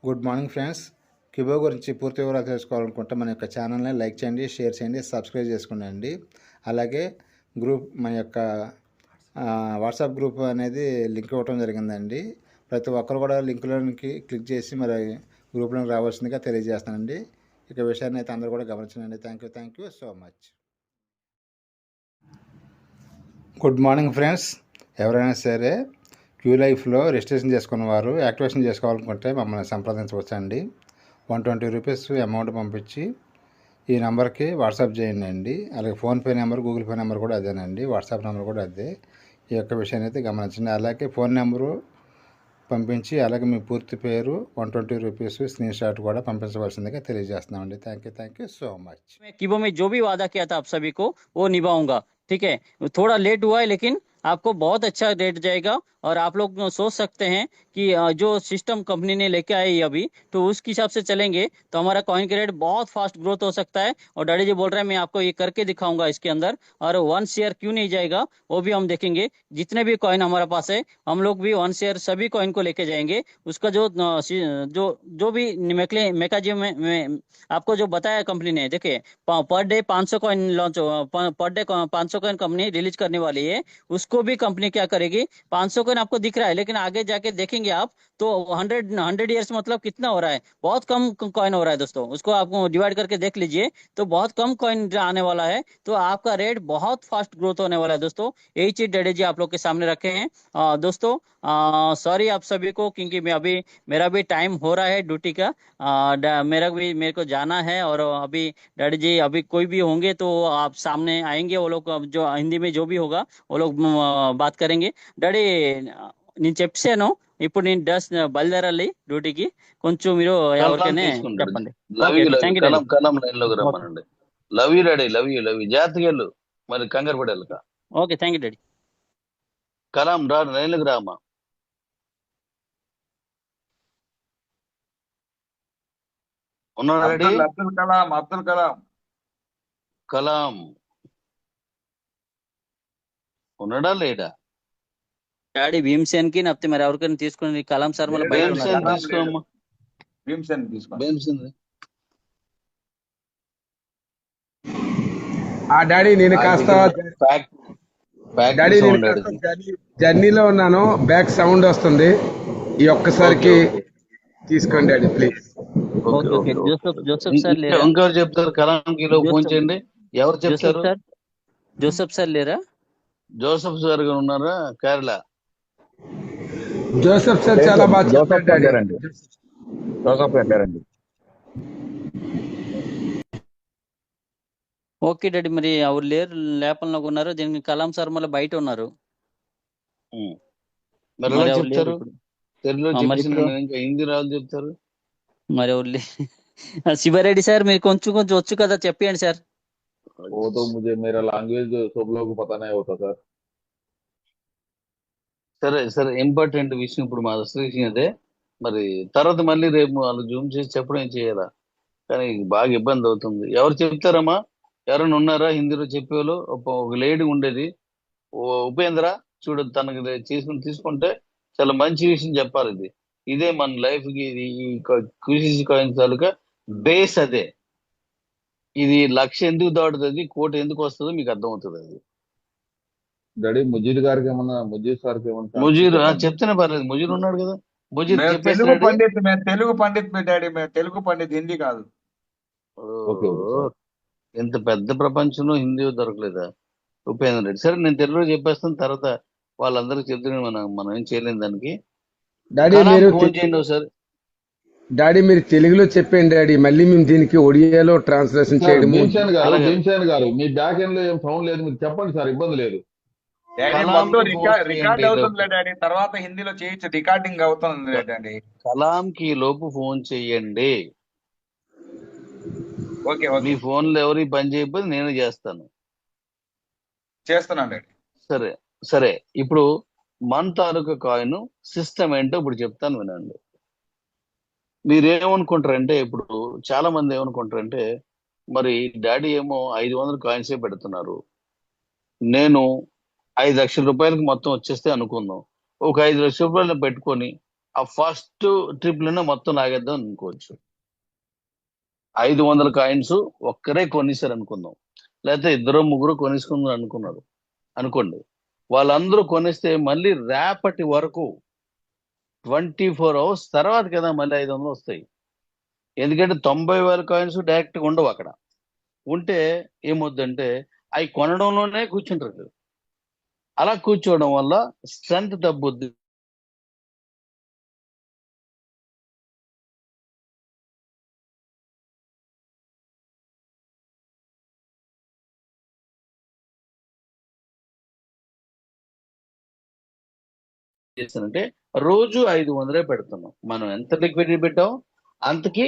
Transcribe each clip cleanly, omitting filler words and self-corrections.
Good morning friends. కిబో గురించి పూర్తి వివరాలు తెలుసుకోవాలనుకుంటే మన యొక్క ఛానల్ని లైక్ చేయండి, షేర్ చేయండి, సబ్స్క్రైబ్ చేసుకోండి. అలాగే మన యొక్క వాట్సాప్ గ్రూప్ అనేది లింక్ ఇవ్వడం జరిగిందండి. ప్రతి ఒక్కరు కూడా లింక్లోనికి క్లిక్ చేసి మరి గ్రూప్లోకి రావాల్సిందిగా తెలియజేస్తానండి. ఇక విషయాన్ని అయితే అందరూ కూడా గమనించండి. Thank you so much. Good morning friends. ఎవరైనా సరే క్యూ లైఫ్లో రిజిస్ట్రేషన్ చేసుకున్న వారు యాక్టివేషన్ చేసుకోవాలనుకుంటే మమ్మల్ని సంప్రదించవచ్చండి. 120 రూపీస్ అమౌంట్ పంపించి ఈ నెంబర్కి వాట్సాప్ చేయండి అండి. అలాగే PhonePe number, Google pay number కూడా అదేనండి, వాట్సాప్ నెంబర్ కూడా అదే. ఈ యొక్క విషయాన్ని అయితే గమనించండి. అలాగే ఫోన్ నెంబరు పంపించి అలాగే మీ పూర్తి పేరు 120 రూపీస్ స్క్రీన్ షాట్ కూడా పంపించవలసిందిగా తెలియజేస్తున్నామండి. Thank you so much. कीबो में जो भी वादा किया था आप सभी को वो निभाऊंगा, ठीक है। थोड़ा लेट हुआ है लेकिन आपको बहुत अच्छा रेट जाएगा। और आप लोग सोच सकते हैं कि जो सिस्टम कंपनी ने लेके आई अभी, तो उसके हिसाब से चलेंगे तो हमारा कॉइन का रेट बहुत फास्ट ग्रोथ हो सकता है। और डैडी जी बोल रहे हैं मैं आपको ये करके दिखाऊंगा इसके अंदर, और 1 शेयर क्यों नहीं जाएगा वो भी हम देखेंगे। जितने भी कॉइन हमारे पास है हम लोग भी 1 शेयर सभी कॉइन को लेके जाएंगे। उसका जो जो भी मेकाजिम में आपको जो बताया कंपनी ने, देखिए per day 500 coin launch, per day 500 coin company release करने वाली है। उसको भी कंपनी क्या करेगी, 500 कॉइन आपको दिख रहा है लेकिन आगे जाके देखेंगे आप तो 100 ईयर्स मतलब कितना हो रहा है, बहुत कम कॉइन हो रहा है दोस्तों। उसको आपको डिवाइड करके देख लीजिए तो बहुत कम कॉइन आने वाला है, तो आपका रेट बहुत फास्ट ग्रोथ होने वाला है दोस्तों। यही चीज डैडी जी आप लोग के सामने रखे हैं। दोस्तों सॉरी आप सभी को, क्योंकि मेरा भी टाइम हो रहा है ड्यूटी का। मेरे को जाना है। और अभी डैडी जी अभी कोई भी होंगे तो आप सामने आएंगे, वो लोग जो हिंदी में जो भी होगा वो लोग बात करेंगे। డాడీ నేను చెప్పాను, ఇప్పుడు నేను బయలుదేరాలి డ్యూటీకి, కొంచెం మీరు ఎవరికైనా చెప్పండి. కలం లైన్లోకి రమ్మనండి. Love you daddy, love you జాగ్రత్తగా వెళ్ళు, మరి కంగారు పడేళ్ళక. Okay, thank you daddy. Kalam రా, లైన్లోకి రామ్మా. ఉన్నాడా డాడీ? అబ్దుల్ కలాం కలాం ఉన్నాడా లేడా? డాడీ భీమ్సేన్ కి నప్పితే మరి ఎవరికైనా తీసుకుని కలాం సార్ మళ్ళీ బయట ఉన్నారు. తీసుకోమ్మా, భీమ్సేన్. డాడీ నేను కాస్త జర్నీలో ఉన్నాను, బ్యాక్ సౌండ్ వస్తుంది, ఈ ఒక్కసారికి తీసుకోండి డాడీ ప్లీజ్. జోసెఫ్ సార్ లేరా? ఇంకెవరు చెప్తారు? కలాంకి ఫోన్ చేయండి. ఎవరు చెప్తారు? జోసెఫ్ సార్ లేరా? జోసెఫ్ సార్ గారు ఉన్నారా? కేరళ జోసెఫ్ సార్ చాలా బాగా చెప్పారండి. జోసెఫ్ గారండి. ఓకే డాడీ, మరి ఎవరు లేరు, లేపంలో ఉన్నారు. దీనికి కలాం సార్ మళ్ళీ బయట ఉన్నారు. చెప్తారు హిందీ రాదు చెప్తారు. మరి ఎవరు శివారెడ్డి సార్ మీరు కొంచెం వచ్చు కదా, చెప్పండి సార్. वो तो मुझे मेरा लैंग्वेज सब लोगों को पता नहीं होता सर. సరే ఇంపార్టెంట్ విషయం ఇప్పుడు మా అసలు విషయం అదే. మరి తర్వాత మళ్ళీ రేపు వాళ్ళు జూమ్ చేసి చెప్పడం చేయాలా, కానీ బాగా ఇబ్బంది అవుతుంది. ఎవరు చెప్తారమ్మా? ఎవరైనా ఉన్నారా హిందీలో చెప్పేవాళ్ళు? ఒక లేడీ ఉండేది, ఉపేంద్ర, చూడు తనకి తీసుకుంటే చాలా మంచి విషయం చెప్పాలి. ఇదే మన లైఫ్ కి ఈ కృషి కాయిన్ తాలూకా బేస్ అదే. ఇది 1,00,000 ఎందుకు దాటుతుంది, 1,00,00,000 ఎందుకు వస్తుందో మీకు అర్థమవుతుంది. అది డాడీ ముజీర్ గారికి ఏమన్నా, ముజీర్ సార్కి ఏమన్నా? ముజీర్ చెప్తేనే పర్లేదు, ముజీర్ ఉన్నాడు కదా. ముజీర్ తెలుగు పండిత్, తెలుగు పండిత్ డాడీ, తెలుగు పండిత్, హిందీ కాదు. ఇంత పెద్ద ప్రపంచంలో హిందీ దొరకలేదా ఉపేంద్ర రెడ్డి? సరే నేను తెలుగులో చెప్పేస్తాను, తర్వాత వాళ్ళందరికీ చెప్తే మనం ఏం చేయలేం దానికి. ఫోన్ చేయండి ఒకసారి. డాడీ మీరు తెలుగులో చెప్పండి డాడీ, మళ్ళీ మేము దీనికి ఒడియాలో ట్రాన్స్లేషన్ చేయడం. భీమ్సేన్ గారు మీ బ్యాక్ ఎండ్ లో ఏం సౌండ్ లేదు, మీరు చెప్పండి సార్, ఇబ్బంది లేదు. రికార్డ్ అవుతుంది డాడీ, తర్వాత హిందీలో చేయొచ్చు, రికార్డింగ్ అవుతుంది డాడీ. కలాం కి లోపు ఫోన్ చెయ్యండి. ఓకే, మీ ఫోన్ లో ఎవరికి పని చేయకపోతే నేను చేస్తున్నాను డాడీ. సరే ఇప్పుడు మన తాలూకా కాయిన్ సిస్టమ్ ఏంటో ఇప్పుడు చెప్తాను, వినండి. మీరేమనుకుంటారంటే, ఇప్పుడు చాలా మంది ఏమనుకుంటారంటే, మరి డాడీ ఏమో 500 కాయిన్సే పెడుతున్నారు, నేను 5 లక్షల రూపాయలకి మొత్తం వచ్చేస్తే అనుకుందాం, ఒక 5 లక్షల రూపాయలు పెట్టుకొని ఆ ఫస్ట్ ట్రిప్ లోనే మొత్తం లాగేద్దాం అనుకోవచ్చు. 500 కాయిన్స్ ఒక్కరే కొనేసారు అనుకుందాం, లేకపోతే ఇద్దరు ముగ్గురు కొనేసుకుందాం అనుకోండి. వాళ్ళందరూ కొనేస్తే మళ్ళీ రేపటి వరకు 24 అవర్స్ తర్వాత కదా మళ్ళీ 500 వస్తాయి. ఎందుకంటే 90,000 కాయిన్స్ డైరెక్ట్ గా ఉండవు అక్కడ. ఉంటే ఏమవుద్దంటే అవి కొనడంలోనే కూర్చుంటారు. అలా కూర్చోవడం వల్ల స్ట్రెంత్ తగ్గుద్ది. చేస్తానంటే రోజు 500 పెడుతున్నాం. మనం ఎంత లిక్విడిటీ పెట్టాం అంతకి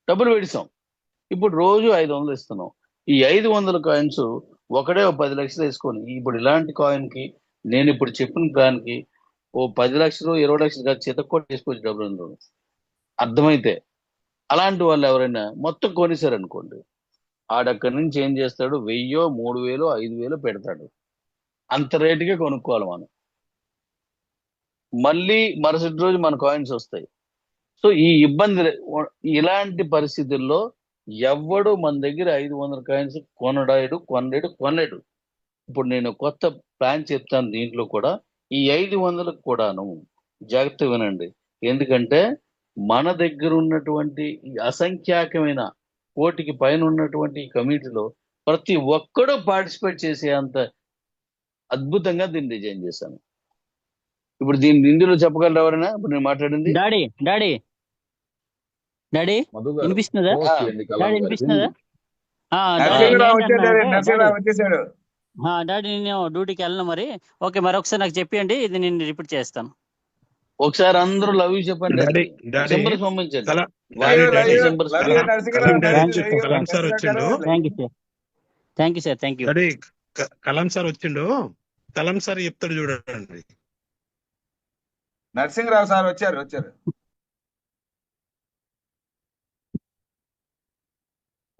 డబ్బులు పెడిసాం. ఇప్పుడు రోజు 500 ఇస్తున్నాం. ఈ 500 కాయిన్స్ ఒకడే 10 లక్షలు వేసుకొని, ఇప్పుడు ఇలాంటి కాయిన్ కి నేను ఇప్పుడు చెప్పిన ప్లాన్ కి 10 లక్షలు 20 లక్షలు కాదు, చితక్కొట్టి వేసుకోవచ్చు డబ్బులు అందులో అర్థమైతే. అలాంటి వాళ్ళు ఎవరైనా మొత్తం కొనేసారనుకోండి, ఆడక్కడి నుంచి ఏం చేస్తాడు, 1000, 3000, 5000 పెడతాడు. అంత రేటుకే కొనుక్కోవాలి మనం. మళ్ళీ మరుసటి రోజు మన కాయిన్స్ వస్తాయి. సో ఈ ఇబ్బంది ఇలాంటి పరిస్థితుల్లో ఎవ్వడు మన దగ్గర 500 కాయిన్స్ కొనలేడు. ఇప్పుడు నేను కొత్త ప్లాన్ చెప్తాను. దీంట్లో కూడా ఈ 500 కూడాను జాగ్రత్త వినండి. ఎందుకంటే మన దగ్గర ఉన్నటువంటి ఈ అసంఖ్యాకమైన కోటికి పైన ఉన్నటువంటి ఈ కమ్యూనిటీలో ప్రతి ఒక్కడూ పార్టిసిపేట్ చేసే అంత అద్భుతంగా దీన్ని డిజైన్ చేశాను. ఇప్పుడు దీన్ని ఇందులో చెప్పగలరు ఎవరైనా? ఇప్పుడు నేను మాట్లాడింది డాడీ డాడీ డాడీ మధు గారు వినిపిస్తున్నదా? క్లోజ్ చేయండి కలాం డాడీ గారు. వినిపిస్తున్నదా? డాడీ నరసింహరావు వచ్చేసాడు ఏంటంటున్నానంటే డాడీ నరసింహరావు వచ్చేసాడు డాడీ నేను డ్యూటీకి వెళ్ళను మరి. ఓకే, మరి ఒకసారి నాకు చెప్పండి, ఇది నేను రిపీట్ చేస్తాను. ఒకసారి అందరూ లవ్ యూ చెప్పండి. డాడీ డాడీ సింబల్స్ పంపించండి. కల love you, daddy love you, symbols love you, Narasimharao garu, thank you love you, Kalam sir Narasimharao వచ్చిండు. Garu. Thank you sir, thank you sir, thank you. Daddy Kalam sir వచ్చిండు. కలాం సార్ చెప్తాడు చూడండి. నరసింహరావు సార్ వచ్చారు.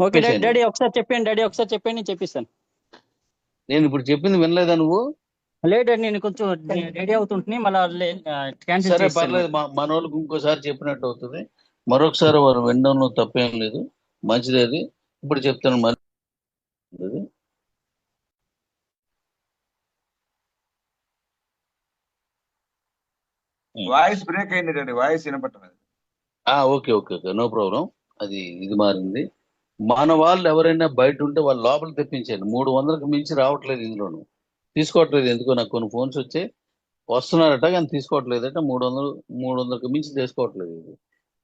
ఓకే డాడీ, చెప్పేసేయండి. ఒకసారి చెప్పండి డాడీ, ఒకసారి చెప్పండి, నేను చెప్పిస్తాను. నేను ఇప్పుడు చెప్పింది వినలేదా నువ్వు? లేదు డాడీ, నేను కొంచెం రెడీ అవుతుంటుని మళ్ళీ క్యాన్సిల్ సరే చేస్తాను. పర్లేదు, మన వాళ్ళకి ఇంకోసారి చెప్పినట్టు అవుతుంది. మరొకసారి వారు వినడంలో తప్పేం లేదు, మంచిది. అది ఇప్పుడు చెప్తాను మరి. వాయిస్ బ్రేక్ అయింది డాడీ, వాయిస్ వినపట్టలేదు. Okay okay okay, no problem. అది ఇది మారింది. మన వాళ్ళు ఎవరైనా బయట ఉంటే వాళ్ళు లోపల తెప్పించండి. 300కి మించి రావట్లేదు ఇందులోను, తీసుకోవట్లేదు. ఎందుకో నాకు కొన్ని ఫోన్స్ వచ్చి వస్తున్నారట కానీ తీసుకోవట్లేదట. 300కి మించి తీసుకోవట్లేదు. ఇది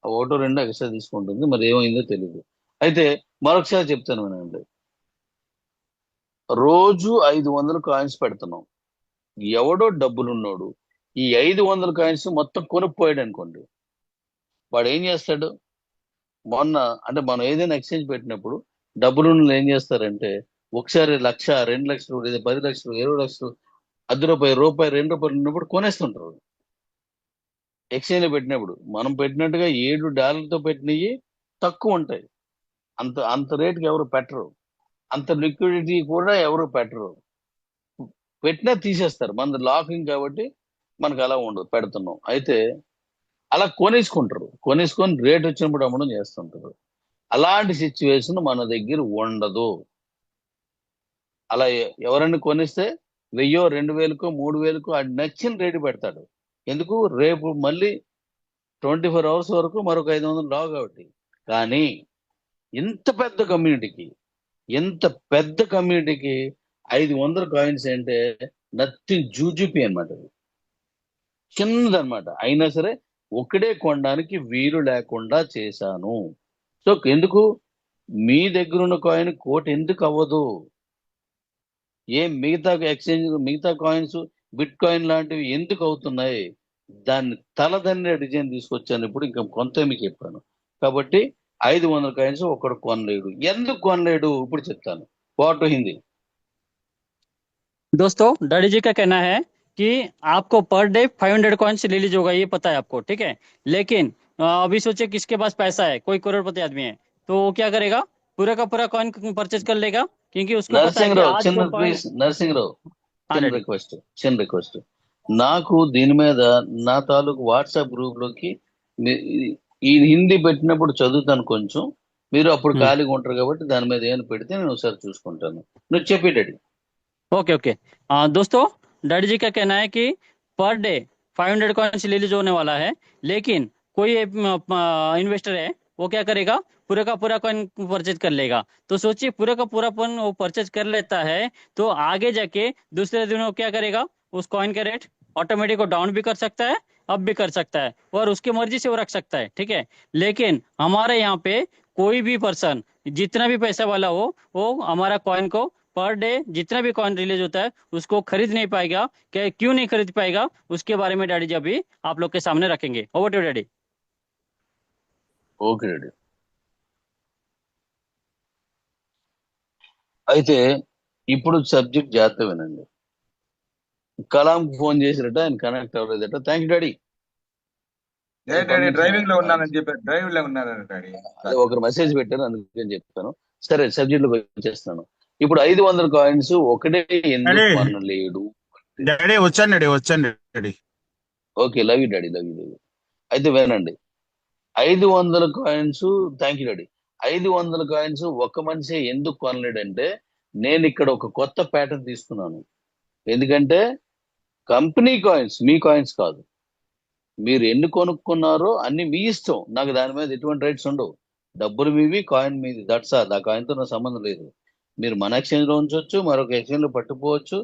ఒకటో రెండో ఎక్స్ట్రా తీసుకుంటుంది, మరి ఏమైందో తెలియదు. అయితే మరొకసారి చెప్తాను వినండి. రోజు 500 కాయిన్స్ పెడుతున్నాం. ఎవడో డబ్బులున్నోడు ఈ 500 కాయిన్స్ మొత్తం కొనుక్కోయాడు అనుకోండి, వాడు ఏం చేస్తాడు? మొన్న అంటే మనం ఏదైనా ఎక్స్చేంజ్ పెట్టినప్పుడు డబ్బులు ఏం చేస్తారంటే ఒకసారి 1,00,000, 2,00,000, లేదా 10 లక్షలు, 20 లక్షలు, రూపాయి, 2 రూపాయలు ఉన్నప్పుడు కొనేస్తుంటారు. ఎక్స్చేంజ్ లో పెట్టినప్పుడు మనం పెట్టినట్టుగా $7 పెట్టినవి తక్కువ ఉంటాయి. అంత రేటుకి ఎవరు పెట్టరు. అంత లిక్విడిటీ కూడా ఎవరు పెట్టరు. పెట్టినా తీసేస్తారు. మన లాకింగ్ కాబట్టి మనకు అలా ఉండదు, పెడుతున్నాం. అయితే అలా కొనేసుకొని రేట్ వచ్చినప్పుడు అమ్మడం చేస్తుంటారు. అలాంటి సిచ్యువేషన్ మన దగ్గర ఉండదు. అలా ఎవరైనా కొనిస్తే 1000, 2000, 3000 అది నచ్చిన రేటు పెడతాడు. ఎందుకు? రేపు మళ్ళీ 24 అవర్స్ వరకు మరొక 500 రావు కాబట్టి. కానీ ఇంత పెద్ద కమ్యూనిటీకి 500 కాయిన్స్ అంటే నథింగ్, జూజుపి అనమాట. చిన్నదనమాట. అయినా సరే ఒకడే కొనడానికి వీలు లేకుండా చేశాను. సో ఎందుకు? మీ దగ్గర ఉన్న కాయిన్ కోటి ఎందుకు అవ్వదు? మిగతా కాయిన్స్, బిట్ కాయిన్ లాంటివి ఎందుకు అవుతున్నాయి? దాన్ని తలదన్నే డిజైన్ తీసుకొచ్చాను. ఇప్పుడు ఇంకా కొంత మీకు చెప్పాను కాబట్టి 500 కాయిన్స్ ఒకడు కొనలేడు. ఎందుకు కొనలేడు ఇప్పుడు చెప్తాను. వాట్ హిందీ दोस्तों, डैडी जी का कहना है कि आपको पर डे 500 कॉइन्स रिलीज होगा, ये पता है आपको, ठीक है। लेकिन अभी सोचिए किसके पास पैसा है, कोई करोड़पति आदमी है, तो वो क्या करेगा? पूरा का पूरा कॉइन परचेज कर लेगा, क्योंकि उसको पता है कि నరసింహరావు आज చిన్న जो कॉइन। ప్లీజ్, నరసింహరావు हाँ చిన్న डैडी, రిక్వెస్ట్ నాకు దీని మీద నా తాలూకు వాట్సాప్ గ్రూప్ లోకి ఈ హిందీ పెట్టినప్పుడు చదువుతాను కొంచెం, మీరు అప్పుడు ఖాళీగా ఉంటారు కాబట్టి దాని మీద ఏమైనా పెడితే నేను ఒకసారి చూసుకుంటాను. నువ్వు చెప్పి డాడీ. Okay okay. दोस्तों, डैडी जी का कहना है कि पर डे 500 कॉइन्स रिलीज होने वाला है, लेकिन कोई इन्वेस्टर है वो क्या करेगा, पूरा का पूरा कॉइन परचेज कर लेगा। तो सोचिए, पूरा का पूरा कॉइन वो परचेज कर लेता है तो आगे जाके दूसरे दिन वो क्या करेगा, उस कॉइन का रेट ऑटोमेटिक को डाउन भी कर सकता है, अप भी कर सकता है, और उसकी मर्जी से वो रख सकता है, ठीक है। लेकिन हमारे यहाँ पे कोई भी पर्सन जितना भी पैसा वाला हो, वो हमारा कॉइन को पर डे जितना भी कॉइन रिलीज होता है उसको खरीद नहीं पाएगा। क्या क्यों नहीं खरीद पाएगा, उसके बारे में डैडी जी अभी आप लोग के सामने रखेंगे। Over to daddy. Okay daddy. అయితే ఇప్పుడు సబ్జెక్ట్ జాగ్రత్త వినండి. కలాం ఫోన్ చేసిరట, ఆయన కనెక్ట్ అవ్వలేదట. Thank you daddy. Daddy driving లో ఉన్నానని చెప్పారు. డ్రైవింగ్ లో ఉన్నారని డాడీ. అదే ఒకరు మెసేజ్ పెట్టారు, అందుకని చెప్తాను. సరే, సబ్జెక్ట్ లోకి వచ్చేస్తాను. ఇప్పుడు 500 కాయిన్స్ ఒకటే ఎందుకు కొనలేడు? డాడీ వచ్చాను daddy. Okay, love you daddy, love you. అయితే వినండి, 500 coins. Thank you daddy. 500 coins ఒక్క మనిషి ఎందుకు కొనలేడంటే, నేను ఇక్కడ ఒక కొత్త ప్యాటర్న్ తీసుకున్నాను. ఎందుకంటే కంపెనీ కాయిన్స్, మీ కాయిన్స్ కాదు. మీరు ఎన్ని కొనుక్కున్నారో అన్ని మీ ఇష్టం, నాకు దాని మీద ఎటువంటి రైట్స్ ఉండవు. డబ్బులు మీవి, కాయిన్ మీది, దట్స్ ఆల్. ఆ కాయిన్తో నా సంబంధం లేదు. మీరు మన ఎక్స్చేంజ్ లో ఉంచవచ్చు, మరొక ఎక్స్చేంజ్ లో పట్టుకోవచ్చు,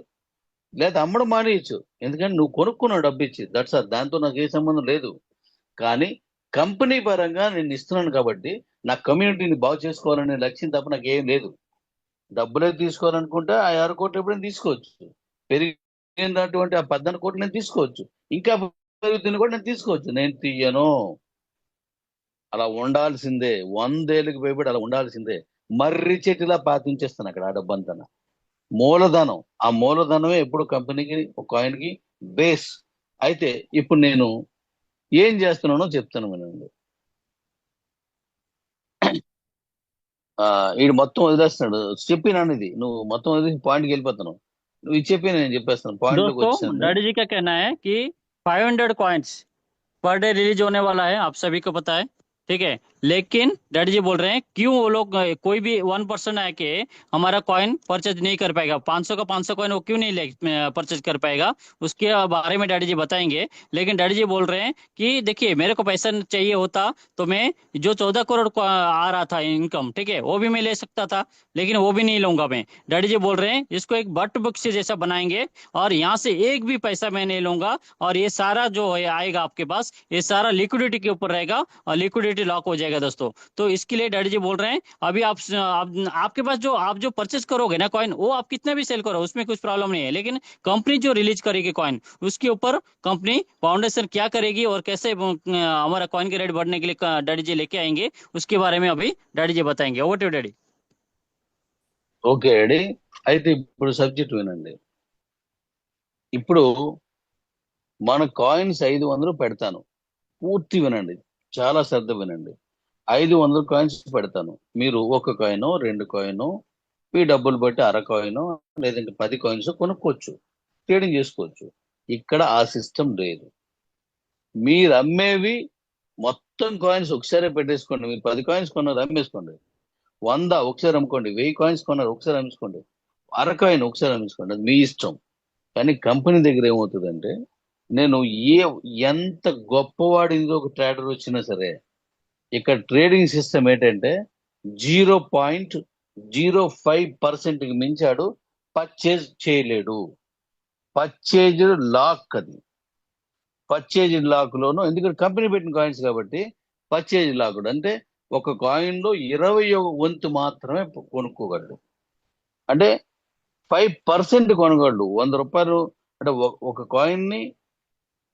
లేదా అమ్మడం మానేయచ్చు. ఎందుకంటే నువ్వు కొనుక్కున్నావు డబ్బు ఇచ్చి, దట్స్ ఆల్. దాంతో నాకు ఏ సంబంధం లేదు. కానీ కంపెనీ పరంగా నేను ఇస్తున్నాను కాబట్టి నా కమ్యూనిటీని బాగు చేసుకోవాలనే లక్ష్యం తప్ప నాకు ఏం లేదు. డబ్బులే తీసుకోవాలనుకుంటే ఆ 6 కోట్లు ఎప్పుడైనా తీసుకోవచ్చు, పెరిగినటువంటి ఆ 14 కోట్లు నేను తీసుకోవచ్చు, ఇంకా పెరుగుతుంది కూడా నేను తీసుకోవచ్చు. నేను తీయను. అలా ఉండాల్సిందే, 100 ఏళ్ళకి భయపడి అలా ఉండాల్సిందే. మర్రి చెట్టులా పాతించేస్తాను అక్కడ ఆ డబ్బంతా. మూలధనం, ఆ మూలధనమే ఎప్పుడు కంపెనీకి, ఒక కాయిన్కి బేస్. అయితే ఇప్పుడు నేను ఏం చేస్తున్నానో చెప్తాను వినండి. వీడు మొత్తం వదిలేస్తున్నాడు. చెప్పినాను ఇది, నువ్వు మొత్తం వదిలేసి పాయింట్కి వెళ్ళిపోతున్నావు. నువ్వు ఇది చెప్పి నేను చెప్పేస్తాను పాయింట్ లోకి दोस्तों, వచ్చాను. डैडी जी का कहना है कि 500 कॉइन्स पर डे रिलीज होने वाला है, आप सभी को पता है, ठीक है। लेकिन डैडी जी बोल रहे हैं क्यों वो लोग, कोई भी 1% आके हमारा कॉइन परचेज नहीं कर पाएगा, 500 का 500 कॉइन वो क्यों नहीं परचेज कर पाएगा, उसके बारे में डैडी जी बताएंगे। लेकिन डैडी जी बोल रहे हैं कि देखिए, मेरे को पैसा चाहिए होता तो मैं जो 14 करोड़ को आ रहा था इनकम, ठीक है, वो भी मैं ले सकता था, लेकिन वो भी नहीं लूंगा मैं। डैडी जी बोल रहे हैं इसको एक बट बुक से जैसा बनाएंगे, और यहाँ से एक भी पैसा मैं नहीं लूंगा, और ये सारा जो आएगा आपके पास, ये सारा लिक्विडिटी के ऊपर रहेगा, और लिक्विडिटी लॉक हो जाएगा दोस्तों। तो इसके लिए डैडी जी बोल रहे हैं अभी आपके पास जो आप जो परचेस करोगे ना कॉइन, वो आप कितना भी सेल करो, उसमें कुछ प्रॉब्लम नहीं है, लेकिन कंपनी जो रिलीज करेगी कॉइन, उसके ऊपर कंपनी फाउंडेशन क्या करेगी और कैसे हमारा कॉइन के रेट बढ़ने के लिए डैडी जी लेके आएंगे, उसके बारे में अभी डैडी जी बताएंगे। Over to daddy. Okay daddy. అయితే ఇప్పుడు సబ్జెక్ట్ వినండి. ఇప్పుడు మన కాయిన్స్ 500 పెడతాను. పూర్తి వినండి, చాలా శ్రద్ధ వినండి. 500 కాయిన్స్ పెడతాను. మీరు ఒక కాయినో 2 కాయినో మీ డబ్బులు బట్టి అర కాయినో లేదంటే 10 కాయిన్స్ కొనుక్కోవచ్చు, ట్రేడింగ్ చేసుకోవచ్చు. ఇక్కడ ఆ సిస్టమ్ లేదు. మీరు అమ్మేవి మొత్తం కాయిన్స్ ఒకసారి పెట్టేసుకోండి. మీరు 10 కాయిన్స్ కొన్నారు, అమ్మేసుకోండి. 100 ఒకసారి అమ్ముకోండి, 1000 కాయిన్స్ కొన్నారు ఒకసారి అమ్మేసుకోండి, అర కాయిన్ ఒకసారి అమ్మేసుకోండి, అది మీ ఇష్టం. కానీ కంపెనీ దగ్గర ఏమవుతుందంటే, నేను ఎంత గొప్పవాడి ఒక ట్రేడర్ వచ్చినా సరే, ఇక్కడ ట్రేడింగ్ సిస్టమ్ ఏంటంటే 0.05% మించాడు పర్చేజ్ చేయలేడు. పర్చేజ్ లాక్ అది. పర్చేజ్ లాక్ లోను, ఎందుకంటే కంపెనీ పెట్టిన కాయిన్స్ కాబట్టి పర్చేజ్ లాక్ అంటే ఒక కాయిన్ లో 20వ వంతు మాత్రమే కొనుక్కోగలడు. అంటే 5% కొనగలడు. 100 రూపాయలు అంటే ఒక కాయిన్ ని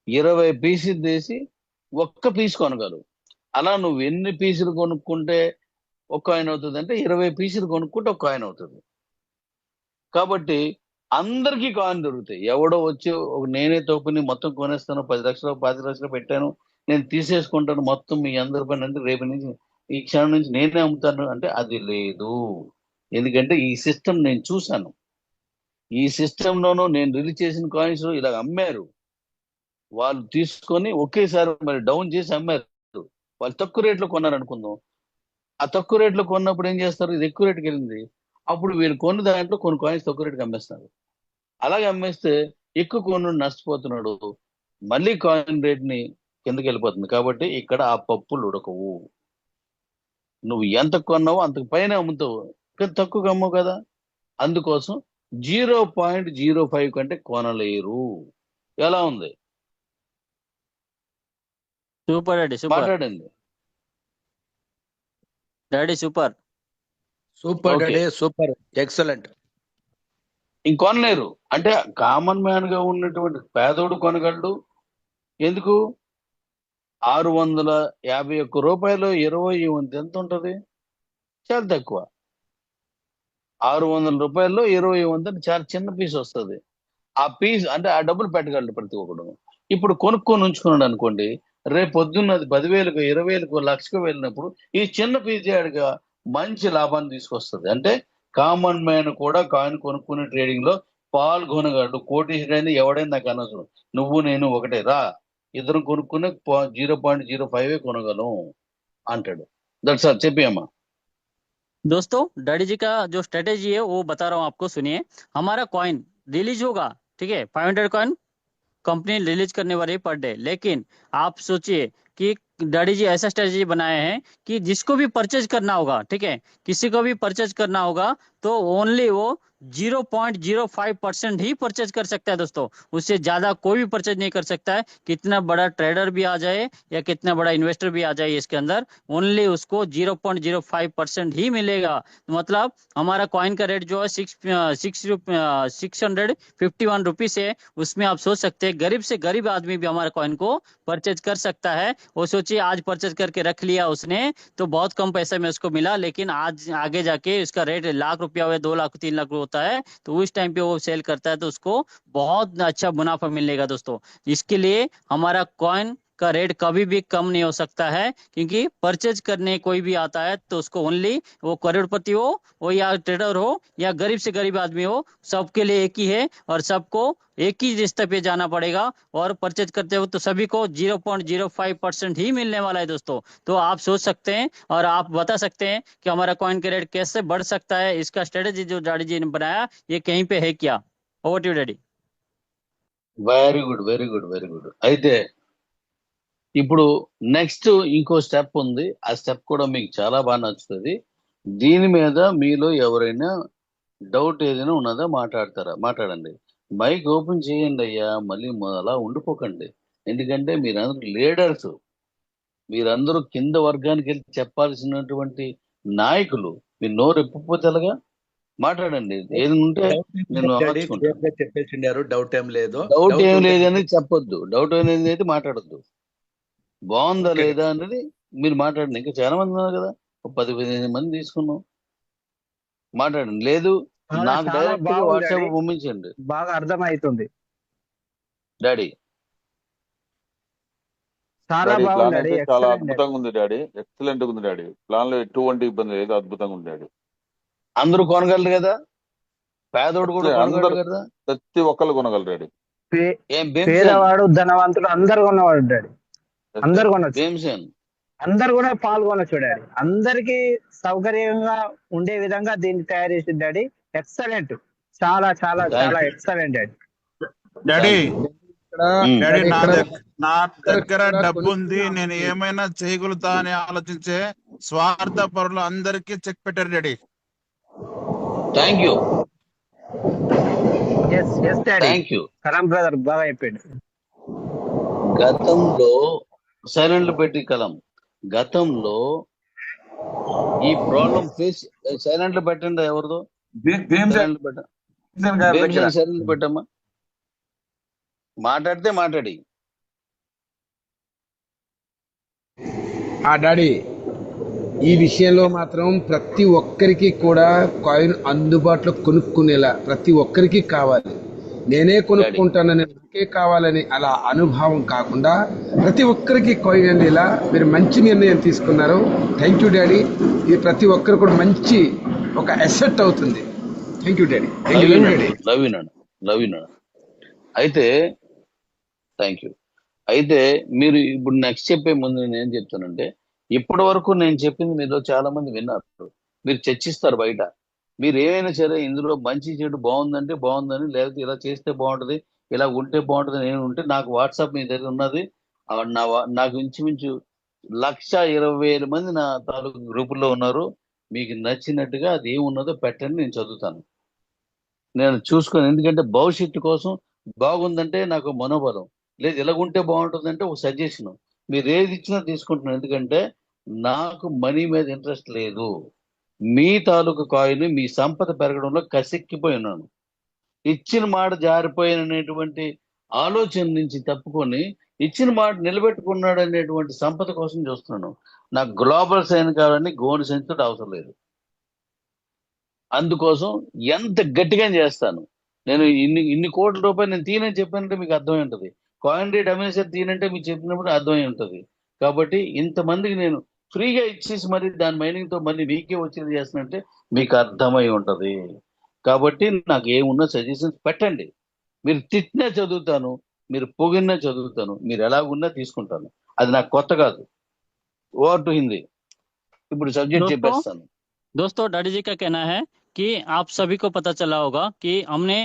20 పీసులు తీసి ఒక్క పీస్ కొనగలరు. అలా నువ్వు ఎన్ని పీసులు కొనుక్కుంటే ఒక కాయిన్ అవుతుంది అంటే 20 పీసులు కొనుక్కుంటే ఒక కాయిన్ అవుతుంది. కాబట్టి అందరికీ కాయిన్ దొరుకుతాయి. ఎవడో వచ్చి నేనే తోపుని మొత్తం కొనేస్తాను, 10 లక్షలు 10 లక్షలు పెట్టాను, నేను తీసేసుకుంటాను మొత్తం మీ అందరి పని అంటే రేపు నుంచి ఈ క్షణం నుంచి నేనే అమ్ముతాను అంటే అది లేదు. ఎందుకంటే ఈ సిస్టమ్ నేను చూశాను. ఈ సిస్టమ్ లోనూ నేను రిలీజ్ చేసిన కాయిన్స్ ఇలా అమ్మారు. వాళ్ళు తీసుకొని ఒకేసారి మరి డౌన్ చేసి అమ్మారు. వాళ్ళు తక్కువ రేట్లో కొన్నారు అనుకుందాం. ఆ తక్కువ రేట్లో కొన్నప్పుడు ఏం చేస్తారు, ఇది ఎక్కువ రేటుకి వెళ్ళింది, అప్పుడు వీళ్ళు కొన్న దాంట్లో కొన్ని కాయిన్స్ తక్కువ రేటుకి అమ్మేస్తారు. అలాగే అమ్మేస్తే ఎక్కువ కొను నష్టపోతున్నాడు, మళ్ళీ కాయిన్ రేట్ ని కిందకి వెళ్ళిపోతుంది. కాబట్టి ఇక్కడ ఆ పప్పులు ఉడకవు. నువ్వు ఎంత కొన్నావో అంతకు పైన అమ్ముతావు, కానీ తక్కువగా అమ్మవు కదా. అందుకోసం 0.05 కంటే కొనలేరు. ఎలా ఉంది? సూపర్ డాడీ, సూపర్ మాట్లాడండి. Daddy, super. Super okay, daddy, super, excellent. ఇంకొనలేరు. అంటే కామన్ మ్యాన్ గా ఉన్నటువంటి పేదోడు కొనగలడు. ఎందుకు? 651 రూపాయలు 20 వంతు ఎంత ఉంటది? చాలా తక్కువ. 600 రూపాయల్లో 20 వంతు అంటే చాలా చిన్న పీస్ వస్తుంది. ఆ పీస్ అంటే ఆ డబ్బులు పెట్టగలడు ప్రతి ఒక్కడు. ఇప్పుడు కొనుక్కొని ఉంచుకున్నాడు అనుకోండి, రేపు పొద్దున్న అది 10,000కు 20,000కు 1,00,000కు వెళ్ళినప్పుడు ఈ చిన్న పీస్ ఆడిగా మంచి లాభాన్ని తీసుకొస్తుంది. అంటే కామన్ మ్యాన్ కూడా కాయిన్ కొనుక్కునే ట్రేడింగ్ లో పాల్గొనగలడు. కోటీశ్వరుడైనా ఎవడైనా నాకు అనవసరం, నువ్వు నేను ఒకటే రా, ఇద్దరం కొనుక్కునే 0.05 కొనగలం అంటాడు. That's all. చెప్పి అమ్మా. दोस्तों, डैडी जी का जो स्ट्रेटेजी है वो बता रहा हूँ आपको, सुनिए। हमारा कॉइन रिलीज होगा, ठीक है, 500 कॉइन कंपनी रिलीज करने वाली पर डे। लेकिन आप सोचिए कि डैडी जी ऐसा स्ट्रेटेजी बनाए हैं कि जिसको भी परचेज करना होगा, ठीक है, किसी को भी परचेज करना होगा तो ओनली वो 0.05% ही परचेज कर सकता है दोस्तों। उससे ज्यादा कोई भी परचेज नहीं कर सकता है। कितना बड़ा ट्रेडर भी आ जाए या कितना बड़ा इन्वेस्टर भी आ जाए इसके अंदर, ओनली उसको 0.05% ही मिलेगा। मतलब हमारा कॉइन का रेट जो है 651 रुपीज है। उसमें आप सोच सकते हैं गरीब से गरीब आदमी भी हमारे कॉइन को परचेज कर सकता है। वो सोचिए आज परचेज करके रख लिया उसने तो बहुत कम पैसे में उसको मिला, लेकिन आज आगे जाके इसका रेट लाख रुपया हुआ, 2 लाख 3 लाख होता है, तो उस टाइम पे वो सेल करता है तो उसको बहुत अच्छा मुनाफा मिलेगा दोस्तों। इसके लिए हमारा कॉइन का रेट कभी भी कम नहीं हो सकता है, क्योंकि परचेज करने कोई भी आता है तो उसको ओनली, वो करोड़पति हो वो या ट्रेडर हो या गरीब से गरीब आदमी हो, सबके लिए एक ही है और सबको एक ही रिश्ते पे जाना पड़ेगा। और परचेज करते हो तो सभी को 0.05% ही मिलने वाला है दोस्तों। तो आप सोच सकते हैं और आप बता सकते हैं कि हमारा कॉइन का रेट कैसे बढ़ सकता है। इसका स्ट्रेटेजी जो डैडी जी ने बनाया ये कहीं पे है क्या? Over to daddy. Very good, very good, very good. అయితే ఇప్పుడు నెక్స్ట్ ఇంకో స్టెప్ ఉంది. ఆ స్టెప్ కూడా మీకు చాలా బాగా నచ్చుతుంది. దీని మీద మీలో ఎవరైనా డౌట్ ఏదైనా ఉన్నదా మాట్లాడండి. మైక్ ఓపెన్ చేయండి అయ్యా, మళ్ళీ అలా ఉండిపోకండి. ఎందుకంటే మీరందరూ లీడర్స్, మీరందరూ కింద వర్గానికి వెళ్ళి చెప్పాల్సినటువంటి నాయకులు. మీరు నోరు ఎప్పకపోతే ఎలాగా? మాట్లాడండి. ఏది ఉంటే నేను మార్చుకుంటాను. చెప్పేసిండారు, డౌట్ ఏం లేదు. డౌట్ ఏం లేదని చెప్పొద్దు, డౌట్ అనేది అయితే మాట్లాడొద్దు. బాగుందా ఓకే. లేదా అనేది మీరు మాట్లాడండి. ఇంకా చాలా మంది ఉన్నారు కదా, 10-15 మంది తీసుకున్నాం. మాట్లాడండి. లేదు నాకు చాలా డైరెక్ట్ గా బాగుంది వాట్సాప్ డాడీ, పంపించండి. బాగా అర్థమవుతుంది. డాడీ చాలా డాడీ బాగుంది ప్లాన్ డాడీ, అయితే చాలా ఎక్సలెంట్ డాడీ. అద్భుతంగా ఉంది డాడీ, ఎక్సలెంట్ ఉంది డాడీ. ప్లాన్ లో ఎటువంటి ఇబ్బంది లేదు, అద్భుతంగా ఉంది డాడీ. అందరూ కొనగలరు కదా, పేదోడు కూడా కొనగలరు అందరు కదా. ప్రతి ఒక్కరు కొనగలరు డాడీ. పే- ఏం భీమసేన్, పేదవాడు ధనవంతుడు అందరు కొన్నవాడు డాడీ, అందరు కొనొచ్చు, భీమసేన్ అందరు కూడా పాల్గొనొచ్చు డాడీ. అందరికి సౌకర్యంగా ఉండే విధంగా దీన్ని తయారు చేసింది డాడీ. ఎక్సలెంట్, చాలా చాలా థ్యాంక్ చాలా you, excellent daddy. Daddy thank you. ఇక్కడ డాడీ డాడీ ఇక్కడ నా దగ్గర ఇక్కడ డబ్బు ఉంది, నేను ఏమైనా చేయగలుగుతా అని ఆలోచించే స్వార్థ పరులు అందరికీ చెక్ పెట్టారు daddy. Thank you, S S daddy, thank you. Karam brother బాగా చెప్పాడు. గతంలో సైలెంట్ పెట్టి గతంలో ఈ ప్రాబ్లం ఫేస్ సైలెంట్ పెట్టండి. ఎవరిదో భీమసేన్ సైలెంట్ పెట్ట, గారి దగ్గర సైలెంట్ పెట్టమ్మా. మాట్లాడితే మాట్లాడి. డాడీ ఈ విషయంలో మాత్రం ప్రతి ఒక్కరికి కూడా కాయిన్ అందుబాటులో కొనుక్కునేలా ప్రతి ఒక్కరికి కావాలి. నేనే కొనుక్కుంటానని, నాకే కావాలని అలా అనుభవం కాకుండా ప్రతి ఒక్కరికి కాయిన్ అందేలా మీరు మంచి నిర్ణయం తీసుకున్నారు. Thank you daddy. ఇది ప్రతి ఒక్కరు కూడా మంచి ఒక అసెట్ అవుతుంది. Thank you daddy, thank you daddy. Love you నాన్న. అయితే థ్యాంక్ యూ. అయితే మీరు ఇప్పుడు నెక్స్ట్ చెప్పే ముందు నేను ఏం చెప్తానంటే, ఇప్పటి వరకు నేను చెప్పింది మీలో చాలా మంది విన్నారు, మీరు చర్చిస్తారు బయట. మీరు ఏమైనా సరే ఇందులో మంచి చెడు బాగుందంటే బాగుందని, లేకపోతే ఇలా చేస్తే బాగుంటది, ఇలా ఉంటే బాగుంటది నేను ఉంటే నాకు వాట్సాప్ మీ దగ్గర ఉన్నది. నాకు ఇంచుమించు 1,20,000 మంది నా తాలూకు గ్రూపుల్లో ఉన్నారు. మీకు నచ్చినట్టుగా అది ఏమున్నదో పెట్టండి, నేను చదువుతాను, నేను చూసుకొని. ఎందుకంటే భవిష్యత్తు కోసం బాగుందంటే నాకు మనోబలం, లేదు ఇలాగుంటే బాగుంటుందంటే ఒక సజెషన్. మీరు ఏది ఇచ్చినా తీసుకుంటున్నాను, ఎందుకంటే నాకు మనీ మీద ఇంట్రెస్ట్ లేదు. మీ తాలూకు కాయిన్, మీ సంపద పెరగడంలో కసెక్కిపోయి ఉన్నాను. ఇచ్చిన మాట జారిపోయినటువంటి ఆలోచన నుంచి తప్పుకొని ఇచ్చిన మాట నిలబెట్టుకున్నాడు అనేటువంటి సంపద కోసం చూస్తున్నాను. నాకు గ్లోబల్ సైన్ కావాలని గోల్డ్ సైన్స్ తోటి అవసరం లేదు. అందుకోసం ఎంత గట్టిగా చేస్తాను. నేను ఇన్ని కోట్ల రూపాయలు నేను తీనని చెప్పానంటే మీకు అర్థమై ఉంటుంది. కాయిన్ రేట్ అమ్మేసరి తీనంటే మీకు చెప్పినప్పుడు అర్థమై ఉంటుంది. కాబట్టి ఇంతమందికి నేను ఫ్రీగా ఇచ్చేసి మరి దాని మైనింగ్ తో మళ్ళీ మీకే వచ్చేది చేస్తున్నట్టే మీకు అర్థమై ఉంటది. కాబట్టి నాకు ఏమున్నా సజెషన్స్ పెట్టండి. మీరు తిట్టినా చదువుతాను, మీరు పొగిన్నా చదువుతాను, మీరు ఎలాగున్నా తీసుకుంటాను. అది నాకు కొత్త కాదు. Over to Hindi. ఇప్పుడు సబ్జెక్ట్ दोस्तों చెప్పేస్తాను. दोस्तों डैडी जी का कहना है कि आप सभी को पता चला होगा कि हमने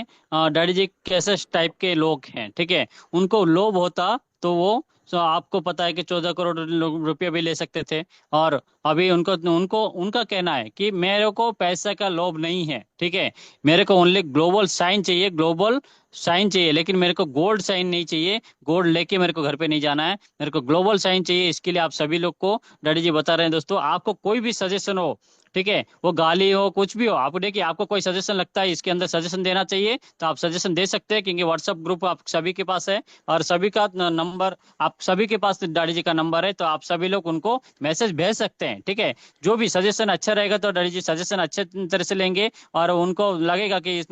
डैडी जी कैसे टाइप के लोग हैं, ठीक है। उनको लोभ होता तो वो आपको पता है कि 14 करोड़ रुपये भी ले सकते थे। और अभी उनको उनको उनका कहना है कि मेरे को पैसे का लोभ नहीं है, ठीक है। मेरे को ओनली ग्लोबल साइन चाहिए, ग्लोबल साइन चाहिए, लेकिन मेरे को गोल्ड साइन नहीं चाहिए। गोल्ड लेके मेरे को घर पे नहीं जाना है, मेरे को ग्लोबल साइन चाहिए। इसके लिए आप सभी लोग को डैडी जी बता रहे हैं। दोस्तों आपको कोई भी सजेशन हो, ठीक है, वो गाली हो कुछ भी हो, आप देखिए आपको कोई सजेशन लगता है इसके अंदर सजेशन देना चाहिए तो आप सजेशन दे सकते हैं, क्योंकि व्हाट्सएप ग्रुप आप सभी के पास है और सभी का नंबर, आप सभी के पास डैडी जी का नंबर है, तो आप सभी लोग उनको मैसेज भेज सकते हैं, ठीक है। जो भी सजेशन अच्छा रहेगा तो डैडी जी सजेशन अच्छे तरह से लेंगे और उनको लगेगा कि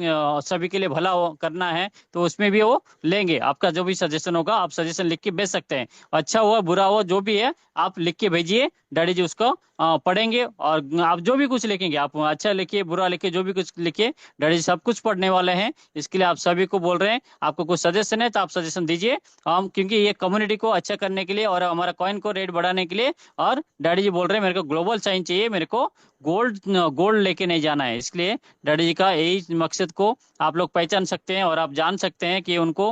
सभी के लिए भला करना है तो उसमें भी वो लेंगे। आपका जो भी सजेशन होगा आप सजेशन लिख के भेज सकते हैं, अच्छा हुआ बुरा हुआ जो भी है आप लिख के भेजिए, डैडी जी उसको पढ़ेंगे। और आप जो भी कुछ लिखेंगे, आप अच्छा लिखिए बुरा लिखिए, जो भी कुछ लिखिए, डैडी जी सब कुछ पढ़ने वाले हैं। इसके लिए आप सभी को बोल रहे हैं, आपको कुछ सजेशन है तो आप सजेशन दीजिए। हम क्योंकि ये कम्युनिटी को अच्छा करने के लिए और हमारा कॉइन को रेट बढ़ाने के लिए, और डैडी जी बोल रहे हैं मेरे को ग्लोबल साइन चाहिए, मेरे को गोल्ड गोल्ड लेके नहीं जाना है। इसलिए डैडी जी का यही मकसद को आप लोग पहचान सकते हैं और आप जान सकते हैं कि उनको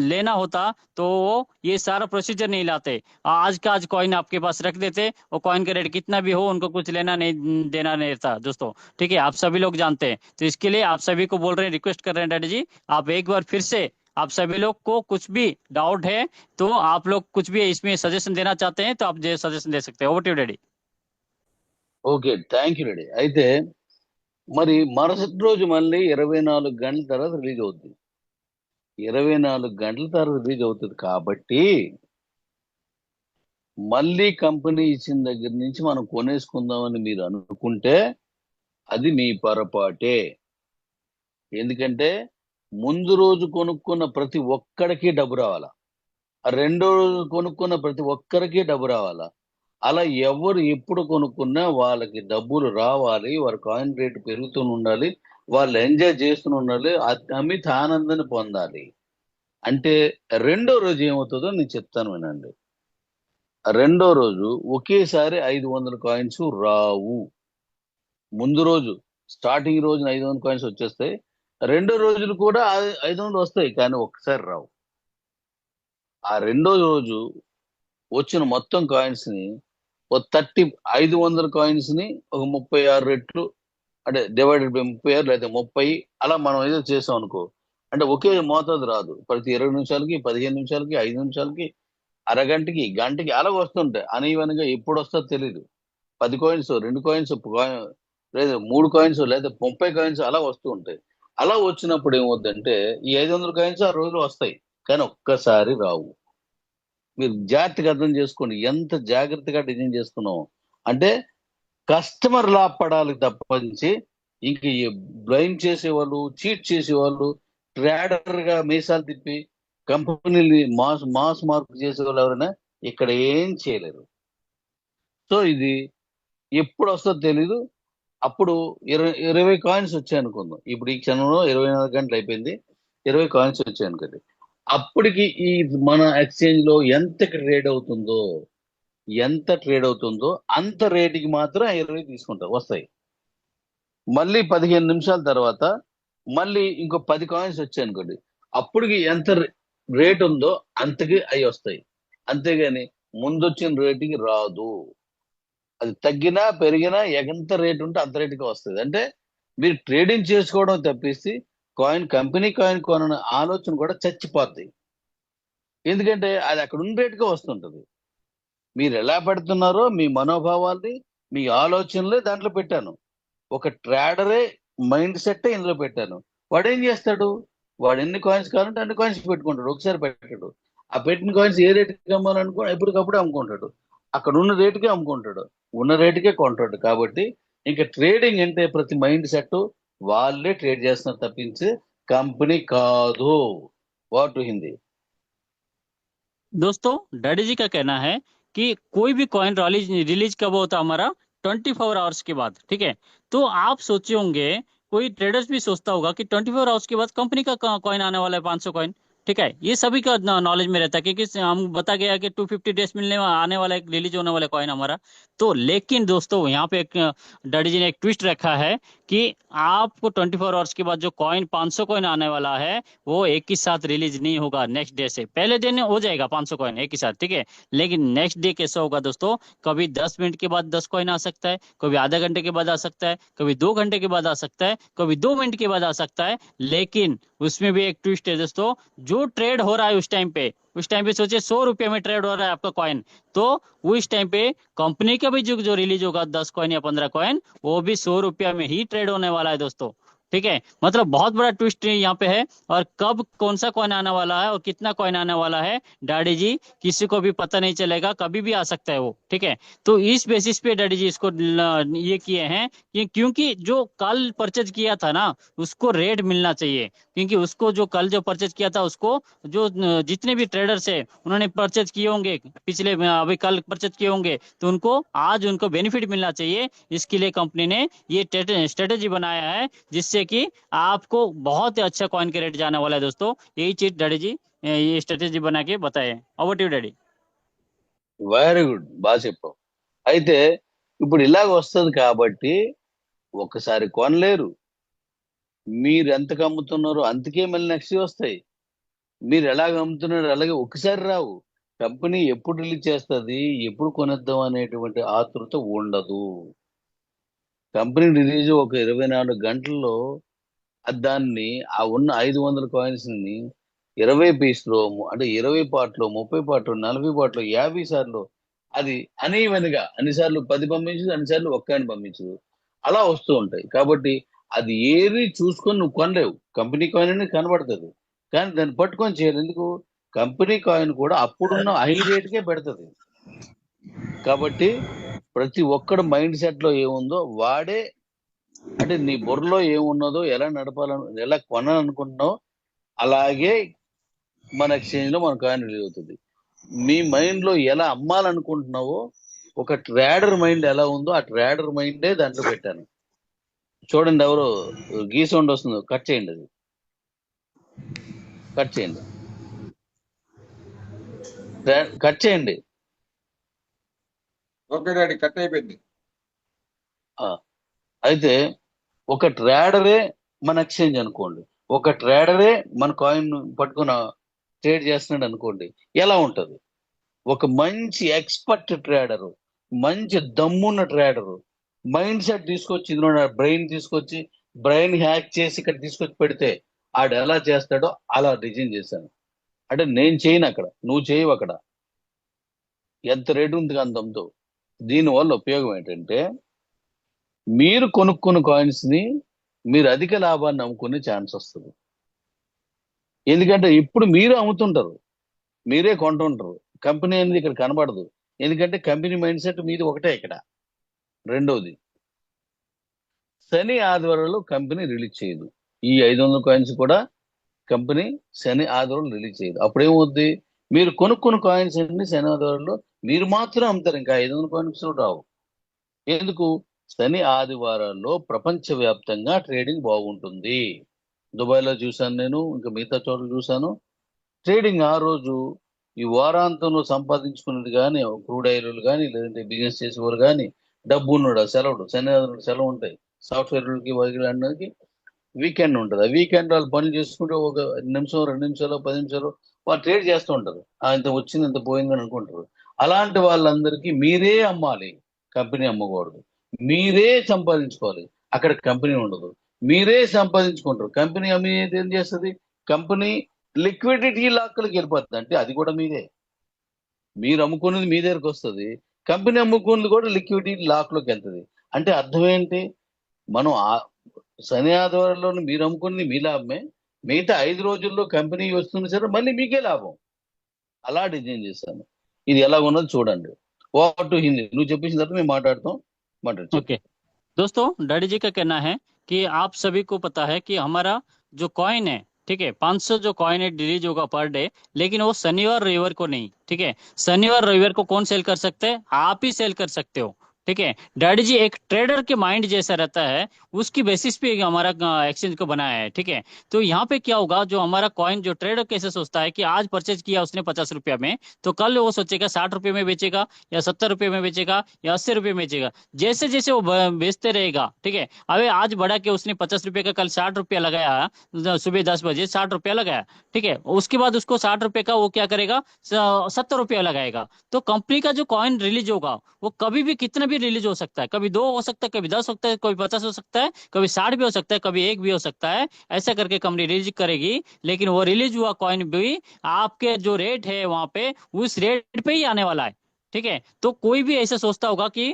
लेना होता तो वो ये सारा प्रोसीजर नहीं लाते। आज का आज कॉइन आपके पास रख देते, वो कॉइन का रेट कितना भी हो उनको कुछ लेना नहीं देना नहीं रहता दोस्तों, ठीक है। आप सभी लोग जानते हैं, तो इसके लिए आप सभी को बोल रहे हैं, रिक्वेस्ट कर रहे हैं डैडी जी, आप एक बार फिर से आप सभी लोग को कुछ भी डाउट है तो आप लोग कुछ भी इसमें सजेशन देना चाहते हैं तो आप सजेशन दे सकते हैं। Over to daddy. Okay, thank you ready. అయితే మరి మరుసటి రోజు మళ్ళీ 24 గంటల తర్వాత రిలీజ్ అవుతుంది. 24 గంటల తర్వాత రిలీజ్ అవుతుంది కాబట్టి మళ్ళీ కంపెనీ ఇచ్చిన దగ్గర నుంచి మనం కొనేసుకుందామని మీరు అనుకుంటే అది మీ పొరపాటే. ఎందుకంటే ముందు రోజు కొనుక్కున్న ప్రతి ఒక్కడికి డబ్బు రావాలా, రెండో రోజు కొనుక్కున్న ప్రతి ఒక్కరికి డబ్బు రావాలా. అలా ఎవరు ఎప్పుడు కొనుక్కున్నా వాళ్ళకి డబ్బులు రావాలి, వారి కాయిన్ రేట్ పెరుగుతూ ఉండాలి, వాళ్ళు ఎంజాయ్ చేస్తూ ఉండాలి, అమిత ఆనందాన్ని పొందాలి. అంటే రెండో రోజు ఏమవుతుందో నేను చెప్తాను వినండి. రెండో రోజు ఒకేసారి 500 కాయిన్స్ రావు. ముందు రోజు స్టార్టింగ్ రోజున 500 కాయిన్స్ వచ్చేస్తాయి, రెండో రోజులు కూడా 500 వస్తాయి, కానీ ఒక్కసారి రావు. ఆ రెండో రోజు వచ్చిన మొత్తం కాయిన్స్ ని ఒక 500 కాయిన్స్ ని ఒక 36 రెట్లు, అంటే డివైడెడ్ బై 36 లేదా 30 అలా మనం ఏదో చేసాం అనుకో, అంటే ఒకే మోతాదు రాదు. ప్రతి 20 నిమిషాలకి 15 నిమిషాలకి 5 నిమిషాలకి అరగంటకి గంటకి అలా వస్తుంటాయి. అనీవెన్గా ఎప్పుడు వస్తుందో తెలీదు. 10 కాయిన్స్ 2 కాయిన్స్ లేదా 3 కాయిన్స్ లేదా 30 కాయిన్స్ అలా వస్తూ ఉంటాయి. అలా వచ్చినప్పుడు ఏమవుతుందంటే ఈ 500 కాయిన్స్ ఆ రోజులు వస్తాయి, కానీ ఒక్కసారి రావు. మీరు జాగ్రత్తగా అర్థం చేసుకోండి, ఎంత జాగ్రత్తగా డిజైన్ చేసుకున్నాం అంటే కస్టమర్ లాభపడాలి తప్పించి ఇంక బ్లైండ్ చేసేవాళ్ళు, చీట్ చేసేవాళ్ళు, ట్రేడర్ గా మీసాలు తిప్పి కంపెనీని మాస్ మార్క్ చేసేవాళ్ళు ఎవరైనా ఇక్కడ ఏం చేయలేరు. సో ఇది ఎప్పుడు వస్తుందో తెలీదు. అప్పుడు 20 కాయిన్స్ వచ్చాయి అనుకుందాం. ఇప్పుడు ఈ క్షణంలో 24 గంటలు అయిపోయింది, 20 కాయిన్స్ వచ్చాయి అనుకోండి. అప్పటికి ఈ మన ఎక్స్చేంజ్ లో ఎంత ట్రేడ్ అవుతుందో అంత రేటుకి మాత్రం 20 తీసుకుంటారు వస్తాయి. మళ్ళీ 15 నిమిషాల తర్వాత మళ్ళీ ఇంకో 10 కాయిన్స్ వచ్చాయి అనుకోండి, అప్పటికి ఎంత రేట్ ఉందో అంతకి అవి వస్తాయి. అంతేగాని ముందొచ్చిన రేటుకి రాదు. అది తగ్గినా పెరిగినా ఎంత రేట్ ఉంటే అంత రేటుకి వస్తుంది. అంటే మీరు ట్రేడింగ్ చేసుకోవడం తప్పిస్తే కంపెనీ కాయిన్ కొనని ఆలోచన కూడా చచ్చిపోతాయి. ఎందుకంటే అది అక్కడ ఉన్న రేటుగా వస్తుంటది. మీరు ఎలా పెడుతున్నారో మీ మనోభావాల్ని, మీ ఆలోచనలే దాంట్లో పెట్టాను. ఒక ట్రేడరే మైండ్ సెట్ ఇందులో పెట్టాను. వాడు ఏం చేస్తాడు? వాడు ఎన్ని కాయిన్స్ కావాలంటే అన్ని కాయిన్స్ పెట్టుకుంటాడు, ఒకసారి పెట్టాడు. ఆ పెట్టిన కాయిన్స్ ఏ రేటుకి అమ్మాలనుకో ఎప్పటికప్పుడు అమ్ముకుంటాడు. అక్కడ ఉన్న రేటుకే అమ్ముకుంటాడు, ఉన్న రేటుకే కొంటాడు. కాబట్టి ఇంకా ట్రేడింగ్ అంటే ప్రతి మైండ్ సెట్ వాళ్ళే ట్రేడ్ చేస్తున్నారు తప్పించి కంపెనీ కాదు. వాట్ హిందీ दोस्तों डैडी जी का कहना है कि कोई भी कॉइन रिलीज कब होता है हमारा 24 आवर्स के बाद, ठीक है। तो आप सोचे होंगे, कोई ट्रेडर्स भी सोचता होगा कि 24 आवर्स के बाद कंपनी का कॉइन आने वाला है 500 कॉइन, ठीक है। ये सभी का नॉलेज में रहता है क्योंकि हम बता गया कि 250 डेज मिलने आने वाला एक रिलीज होने वाला कॉइन हमारा। तो लेकिन दोस्तों यहाँ पे एक डैडी जी ने एक ट्विस्ट रखा है कि आपको 24 आवर्स के बाद जो कॉइन 500 कॉइन आने वाला है वो एक ही साथ रिलीज नहीं होगा। नेक्स्ट डे से पहले दिन हो जाएगा 500 कॉइन एक ही साथ, ठीक है। लेकिन नेक्स्ट डे कैसा होगा दोस्तों, कभी 10 मिनट के बाद 10 कॉइन आ सकता है, कभी आधा घंटे के बाद आ सकता है, कभी 2 घंटे के बाद आ सकता है, कभी 2 मिनट के बाद आ सकता है। लेकिन उसमें भी एक ट्विस्ट है दोस्तों, जो ट्रेड हो रहा है उस टाइम पे सोचिए 100 रुपये में ट्रेड हो रहा है आपका कॉइन, तो उस टाइम पे कंपनी का भी जो रिलीज होगा 10 कॉइन या 15 कॉइन, वो भी 100 रुपया में ही ट्रेड होने वाला है दोस्तों, ठीक है। मतलब बहुत बड़ा ट्विस्ट यहाँ पे है। और कब कौन सा कॉइन आने वाला है और कितना कॉइन आने वाला है डैडी जी किसी को भी पता नहीं चलेगा, कभी भी आ सकता है वो, ठीक है। तो इस बेसिस पे डैडी जी इसको ये किए हैं कि क्योंकि जो कल परचेज किया था ना उसको रेट मिलना चाहिए, क्योंकि उसको जो कल जो परचेज किया था उसको जो जितने भी ट्रेडर्स है उन्होंने परचेज किए होंगे पिछले अभी कल परचेज किए होंगे, तो उनको आज उनको बेनिफिट मिलना चाहिए। इसके लिए कंपनी ने ये स्ट्रेटेजी बनाया है जिससे कि आपको बहुत ही अच्छा कॉइन के रेट जाने वाला है दोस्तों। यही चीज डैडी जी ये स्ट्रेटेजी बना के बताए। Over to daddy. Very good, బాగా చెప్పావు. అయితే ఇప్పుడు ఇలాగ వస్తుంది కాబట్టి ఒకసారి కొనలేరు. మీరు ఎంతకు అమ్ముతున్నారో అంతకే మళ్ళీ నెక్స్ట్ వస్తాయి. మీరు ఎలాగ అమ్ముతున్నారో అలాగే ఒకసారి రావు. కంపెనీ ఎప్పుడు రిలీజ్ చేస్తుంది, ఎప్పుడు కొనేద్దాం అనేటువంటి ఆతృత ఉండదు. కంపెనీ రిలీజ్ ఒక 24 గంటల్లో దాన్ని ఆ ఉన్న 500 కాయిన్స్ ని 20 పీస్లో అంటే 20 పార్ట్లో 30 పార్ట్లో 40 పార్ట్లో 50 సార్లు అది అనీవెన్గా అన్నిసార్లు 10 పంపించదు, అన్నిసార్లు ఒక్కని పంపించదు, అలా వస్తూ ఉంటాయి. కాబట్టి అది ఏది చూసుకొని నువ్వు కొనలేవు. కంపెనీ కాయిన్ అనేది కనబడుతుంది కానీ దాన్ని పట్టుకొని చేయాలి. ఎందుకు? కంపెనీ కాయిన్ కూడా అప్పుడున్న హై రేట్కే పెడుతుంది. కాబట్టి ప్రతి ఒక్కడు మైండ్ సెట్ లో ఏముందో వాడే, అంటే నీ బుర్రలో ఏమున్నదో ఎలా నడపాలను ఎలా కొనాలనుకుంటున్నావు అలాగే మన ఎక్స్చేంజ్ లో మన కాయిన్ రిలీజ్ అవుతుంది. మీ మైండ్ లో ఎలా అమ్మాలనుకుంటున్నావో ఒక ట్రేడర్ మైండ్ ఎలా ఉందో ఆ ట్రేడర్ మైండే దాంట్లో పెట్టాను. చూడండి, ఎవరు గీ సౌండ్ వస్తుందో కట్ చేయండి, అది కట్ చేయండి, కట్ చేయండి. ఓకే డాడీ, కట్ అయిపోయింది. అయితే ఒక ట్రేడరే మన ఎక్స్చేంజ్ అనుకోండి, ఒక ట్రేడరే మన కాయిన్ పట్టుకున్న ట్రేడ్ చేస్తున్నాడు అనుకోండి, ఎలా ఉంటది? ఒక మంచి ఎక్స్పర్ట్ ట్రేడరు, మంచి దమ్మున్న ట్రేడరు మైండ్ సెట్ తీసుకొచ్చి ఇందులో బ్రెయిన్ తీసుకొచ్చి బ్రెయిన్ హ్యాక్ చేసి ఇక్కడ తీసుకొచ్చి పెడితే ఆడు ఎలా చేస్తాడో అలా డిజైన్ చేశాను. అంటే నేను చేయను అక్కడ, నువ్వు చేయవు అక్కడ. ఎంత రేటు ఉంది అంతంతో. దీనివల్ల ఉపయోగం ఏంటంటే మీరు కొనుక్కున్న కాయిన్స్ ని మీరు అధిక లాభాన్ని అమ్ముకునే ఛాన్స్ వస్తుంది. ఎందుకంటే ఇప్పుడు మీరు అమ్ముతుంటారు, మీరే కొంటుంటారు, కంపెనీ అనేది ఇక్కడ కనబడదు. ఎందుకంటే కంపెనీ మైండ్ సెట్ మీది ఒకటే ఇక్కడ. రెండవది, శని ఆదివారాలు కంపెనీ రిలీజ్ చేయదు. ఈ 500 కాయిన్స్ కూడా కంపెనీ శని ఆదివారాలు రిలీజ్ చేయదు. అప్పుడేమవుద్ది? మీరు కొనుక్కున్న కాయిన్స్ అన్ని శని ఆదివారాల్లో మీరు మాత్రం అమ్ముతారు, ఇంకా 500 కాయిన్స్ రావు. ఎందుకు? శని ఆదివారాల్లో ప్రపంచవ్యాప్తంగా ట్రేడింగ్ బాగుంటుంది. దుబాయ్లో చూశాను నేను, ఇంకా మిగతా చోట్ల చూశాను. ట్రేడింగ్ ఆ రోజు ఈ వారాంతంలో సంపాదించుకునేది కానీ క్రూడ్ ఆయిల్ కానీ లేదంటే బిజినెస్ చేసేవారు కానీ డబ్బు ఉన్నాడు సెలవుడు శనివారం సెలవు ఉంటాయి సాఫ్ట్వేర్లకి అందరికి వీకెండ్ ఉంటుంది. ఆ వీకెండ్ వాళ్ళు పనులు చేసుకుంటే ఒక నిమిషం 2 నిమిషాలు 10 నిమిషాలు వాళ్ళు ట్రేడ్ చేస్తూ ఉంటారు. ఇంత వచ్చింది ఇంత పోయింది అని అనుకుంటారు. అలాంటి వాళ్ళందరికీ మీరే అమ్మాలి, కంపెనీ అమ్మకూడదు. మీరే సంపాదించుకోవాలి, అక్కడ కంపెనీ ఉండదు. మీరే సంపాదించుకుంటారు. కంపెనీ అమ్మి ఏం చేస్తుంది? కంపెనీ లిక్విడిటీ లాక్కి వెళ్ళిపోతుంది. అంటే అది కూడా మీదే. మీరు అమ్ముకున్నది మీ దగ్గరకు వస్తుంది, కంపెనీ అమ్ముకున్నది కూడా లిక్విడిటీ లాక్లోకి వెళ్తుంది. అంటే అర్థం ఏంటి? మనం శని ఆదివారంలో మీరు అమ్ముకున్నది మీ లాభమే, మిగతా 5 రోజుల్లో కంపెనీ వస్తుంది సరే మళ్ళీ మీకే లాభం. అలా డిజైన్ చేశాను. ఇది ఎలా ఉన్నది చూడండి. Over to Hindi. నువ్వు చెప్పేసిన తర్వాత మేము మాట్లాడతాం. ओके दोस्तों, डैडी जी का कहना है कि आप सभी को पता है कि हमारा जो कॉइन है, ठीक है, 500 जो कॉइन है रिलीज होगा पर डे, लेकिन वो शनिवार रविवार को नहीं, ठीक है। शनिवार रविवार को कौन सेल कर सकते हैं? आप ही सेल कर सकते हो, ठीक है। डैडी जी एक ट्रेडर के माइंड जैसा रहता है, उसकी बेसिस पे हमारा एक्सचेंज को बनाया है, ठीक है। तो यहाँ पे क्या होगा, जो हमारा कॉइन जो ट्रेडर कैसे सोचता है कि आज परचेज किया उसने 50 रुपया में, तो कल वो सोचेगा 60 रुपये में बेचेगा या 70 रुपये में बेचेगा या 80 रुपये में बेचेगा। जैसे जैसे वो बेचते रहेगा, ठीक है। अबे आज बढ़ा के उसने 50 रुपये का कल 60 रुपया लगाया, सुबह 10 बजे 60 रुपया लगाया, ठीक है। उसके बाद उसको 60 रुपये का वो क्या करेगा, 70 रुपया लगाएगा। तो कंपनी का जो कॉइन रिलीज होगा वो कभी भी कितना भी रिलीज हो सकता है, कभी 2 हो सकता है, कभी 10 हो सकता है, कभी 50 हो सकता है, कभी 60 भी हो सकता है, कभी 1 भी हो सकता है। ऐसा करके कंपनी रिलीज करेगी, लेकिन वो रिलीज हुआ कॉइन भी आपके जो रेट है वहां पे उस रेट पे ही आने वाला है, ठीक है। तो कोई भी ऐसा सोचता होगा कि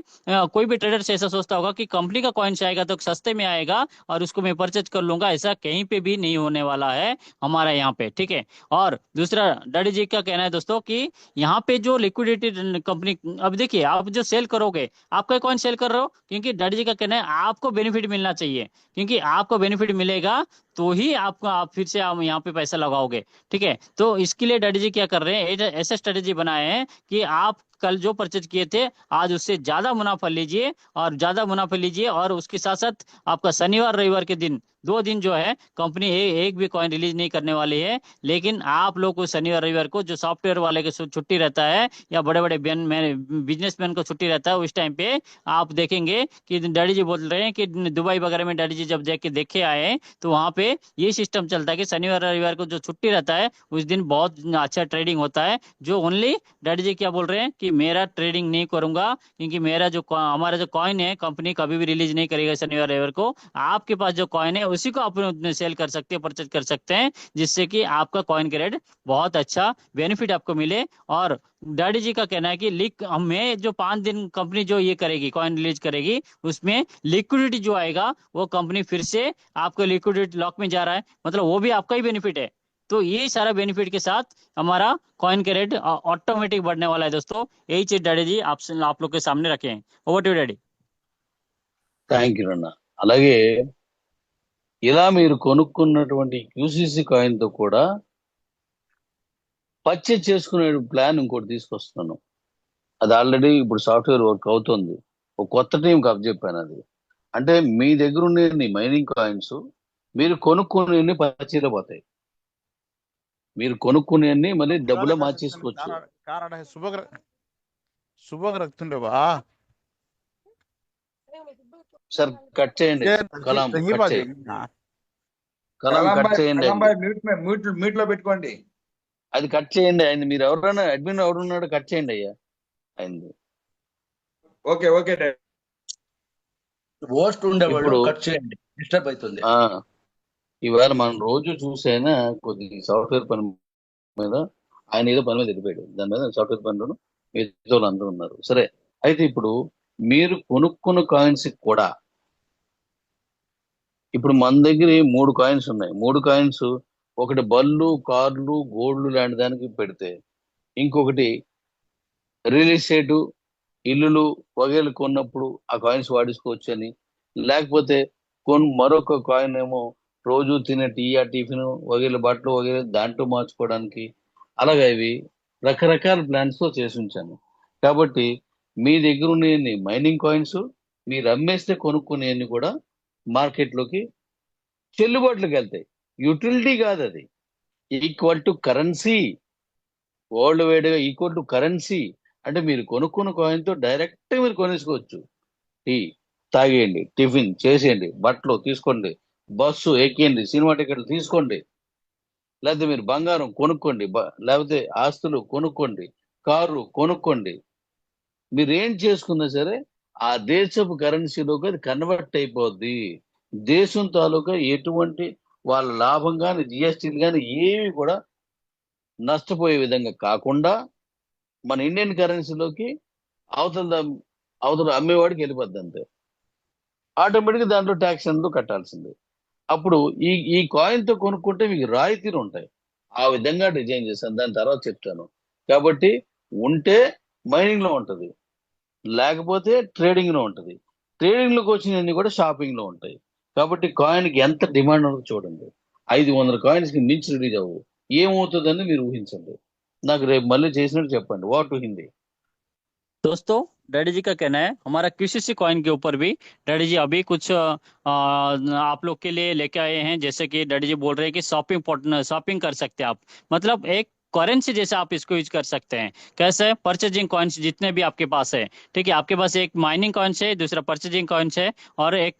कोई भी ट्रेडर से ऐसा सोचता होगा कि कंपनी का कॉइन से आएगा तो सस्ते में आएगा और उसको मैं परचेज कर लूंगा, ऐसा कहीं पे भी नहीं होने वाला है हमारा यहाँ पे, ठीक है। और दूसरा डैडी जी का कहना है दोस्तों कि यहाँ पे जो लिक्विडिटी कंपनी, अब देखिए आप जो सेल करोगे, आपका कॉइन सेल कर रहे हो, क्योंकि डैडी जी का कहना है आपको बेनिफिट मिलना चाहिए, क्योंकि आपको बेनिफिट मिलेगा तो ही आपको आप फिर से आप यहाँ पे पैसा लगाओगे, ठीक है। तो इसके लिए डैडी जी क्या कर रहे हैं, ऐसा स्ट्रेटेजी बनाए हैं कि आप कल जो परचेज किए थे आज उससे ज्यादा मुनाफा लीजिए और ज्यादा मुनाफा लीजिए, और उसके साथ साथ आपका शनिवार रविवार के दिन 2 दिन जो है कंपनी एक भी कॉइन रिलीज नहीं करने वाली है। लेकिन आप लोग को शनिवार रविवार को जो सॉफ्टवेयर वाले के छुट्टी रहता है या बड़े बड़े बिजनेसमैन को छुट्टी रहता है, उस टाइम पे आप देखेंगे कि डैडी जी बोल रहे हैं कि दुबई वगैरह में डैडी जी जब देखे आए तो वहां पे ये सिस्टम चलता है कि शनिवार रविवार को जो छुट्टी रहता है उस दिन बहुत अच्छा ट्रेडिंग होता है। जो ओनली डैडी जी क्या बोल रहे हैं कि मेरा ट्रेडिंग नहीं करूंगा, क्योंकि मेरा जो हमारा जो कॉइन है कंपनी कभी भी रिलीज नहीं करेगा शनिवार रविवार को। आपके पास जो कॉइन है उसी को आप सेल कर सकते हैं, परचेज कर सकते हैं, जिससे कि आपका कॉइन के रेट बहुत अच्छा बेनिफिट आपको मिले। और डैडी जी का कहना है कि हमें जो 5 दिन कंपनी जो ये करेगी कॉइन रिलीज करेगी, उसमें लिक्विडिटी जो आएगा वो कंपनी फिर से आपको लिक्विडिटी लॉक में जा रहा है, मतलब वो भी आपका ही बेनिफिट है। तो ये सारा बेनिफिट के साथ हमारा कॉइन के रेट ऑटोमेटिक बढ़ने वाला है दोस्तों। यही चीज डैडी जी आप लोग के सामने रखे हैं। Over to daddy. Thank you అన్న. అలాగే ఇలా మీరు కొనుక్కున్నటువంటి క్యూసీసీ కాయిన్ తో కూడా పర్చేజ్ చేసుకునే ప్లాన్ ఇంకోటి తీసుకొస్తున్నాను. అది ఆల్రెడీ ఇప్పుడు సాఫ్ట్వేర్ వర్క్ అవుతుంది. ఒక కొత్త టీంకి అప్పచెప్పాను. అది అంటే మీ దగ్గర ఉండే మైనింగ్ కాయిన్స్ మీరు కొనుక్కునే పర్చేలో పోతాయి. మీరు కొనుక్కునే మళ్ళీ డబ్బులో మార్చేసుకోవచ్చు. శుభంగా రక్తుండే బా సార్ కట్ చేయండి. కలాం కట్ చేయండి. కలాం కట్ చేయండి. మ్యూట్ లో పెట్టుకోండి. అది కట్ చేయండి. ఆయన మీరు ఎవరైనా అడ్మిన్ ఎవరున్నాడో కట్ చేయండి అయ్యా అయింది. ఓకే ఓకే హోస్ట్ ఉండేవాళ్ళు కట్ చేయండి, డిస్టర్బ్ అవుతుంది. ఇవాళ మనం రోజు చూసైనా కొద్ది సాఫ్ట్వేర్ పని మీద ఆయన ఏదో పని మీద వెళ్ళిపోయాడు. దాని మీద సాఫ్ట్వేర్ పనిలోను మిగతా వాళ్ళు అందరూ ఉన్నారు. సరే, అయితే ఇప్పుడు మీరు కొనుక్కున్న కాయిన్స్ కూడా ఇప్పుడు మన దగ్గర 3 కాయిన్స్ ఉన్నాయి. 3 కాయిన్స్ ఒకటి బళ్ళు, కార్లు, గోల్డ్ లాంటి దానికి పెడితే, ఇంకొకటి రియల్ ఎస్టేట్, ఇల్లులు వగేలు కొన్నప్పుడు ఆ కాయిన్స్ వాడుకోవచ్చు అని, లేకపోతే మరొక కాయిన్ ఏమో రోజు తినే టిఫిన్ వగేలు బట్టలు వగేలు దాంట్లో మార్చుకోవడానికి, అలాగే ఇవి రకరకాల ప్లాన్స్ తో చేసి ఉంచాను. కాబట్టి మీ దగ్గర ఉన్న మైనింగ్ కాయిన్స్ మీరు అమ్మేస్తే కొనుక్కునేవి కూడా మార్కెట్లోకి చెల్లుబాట్లోకి వెళ్తాయి. యూటిలిటీ కాదు అది. Equal to currency, world wide గా ఈక్వల్ టు కరెన్సీ. అంటే మీరు కొనుక్కున్న కాయిన్ తో డైరెక్ట్ మీరు కొనేసుకోవచ్చు. టీ తాగేయండి, టిఫిన్ చేసేయండి, బట్టలు తీసుకోండి, బస్సు ఎక్కేయండి, సినిమా టికెట్లు తీసుకోండి, లేకపోతే మీరు బంగారం కొనుక్కోండి, లేకపోతే ఆస్తులు కొనుక్కోండి, కారు కొనుక్కోండి. మీరు ఏం చేసుకున్నా సరే ఆ దేశపు కరెన్సీలోకి అది కన్వర్ట్ అయిపోద్ది. దేశం తాలూకా ఎటువంటి వాళ్ళ లాభం కానీ జిఎస్టీలు కానీ ఏవి కూడా నష్టపోయే విధంగా కాకుండా మన ఇండియన్ కరెన్సీలోకి అవతల అమ్మేవాడికి వెళ్ళిపోద్ది. అంతే, ఆటోమేటిక్గా దాంట్లో ట్యాక్స్ ఎందుకు కట్టాల్సిందే. అప్పుడు ఈ కాయిన్ తో కొనుక్కుంటే మీకు రాయితీలు ఉంటాయి. ఆ విధంగా డిజైన్ చేశాను, దాని తర్వాత చెప్తాను. కాబట్టి ఉంటే మైనింగ్ లో ఉంటది, లేకపోతే ట్రేడింగ్ లో ఉంటది. ట్రేడింగ్ లోకి వచ్చినవన్నీ కూడా షాపింగ్ లో ఉంటాయి. కాబట్టి కాయిన్ కి ఎంత డిమాండ్ ఉందో చూడండి. 500 కాయిన్స్ కి మించి రిలీజ్ అవ్వు, ఏమవుతుందని మీరు ఊహించండి. నాకు రేపు మళ్ళీ చేసినట్టు చెప్పండి. వాట్ హిందీ दोस्तों, डैडी जी का कहना है हमारा QCC कॉइन के ऊपर भी डैडी जी अभी कुछ आप लोग के लिए लेके आए हैं। जैसे कि डैडी जी बोल रहे हैं कि शॉपिंग कर सकते हैं आप, मतलब एक करेंसी जैसे आप इसको यूज कर सकते हैं। कैसे? परचेजिंग कॉइन्स जितने भी आपके पास है, ठीक है, आपके पास एक माइनिंग कॉइन्स है, दूसरा परचेजिंग कॉइन्स है, और एक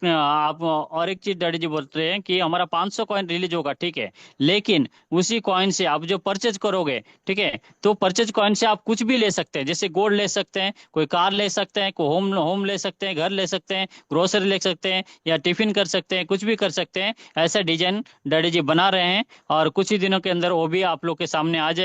चीज डैडी जी बोल रहे हैं कि हमारा 500 कॉइन रिलीज होगा, ठीक है, लेकिन उसी कॉइन से आप जो परचेज करोगे, ठीक है, तो परचेज कॉइन से आप कुछ भी ले सकते हैं। जैसे गोल्ड ले सकते हैं, कोई कार ले सकते हैं, कोई होम ले सकते हैं, घर ले सकते हैं, ग्रोसरी ले सकते हैं, या टिफिन कर सकते हैं, कुछ भी कर सकते हैं। ऐसा डिजाइन डैडी जी बना रहे हैं और कुछ ही दिनों के अंदर वो भी आप लोग के सामने आ जाएगा।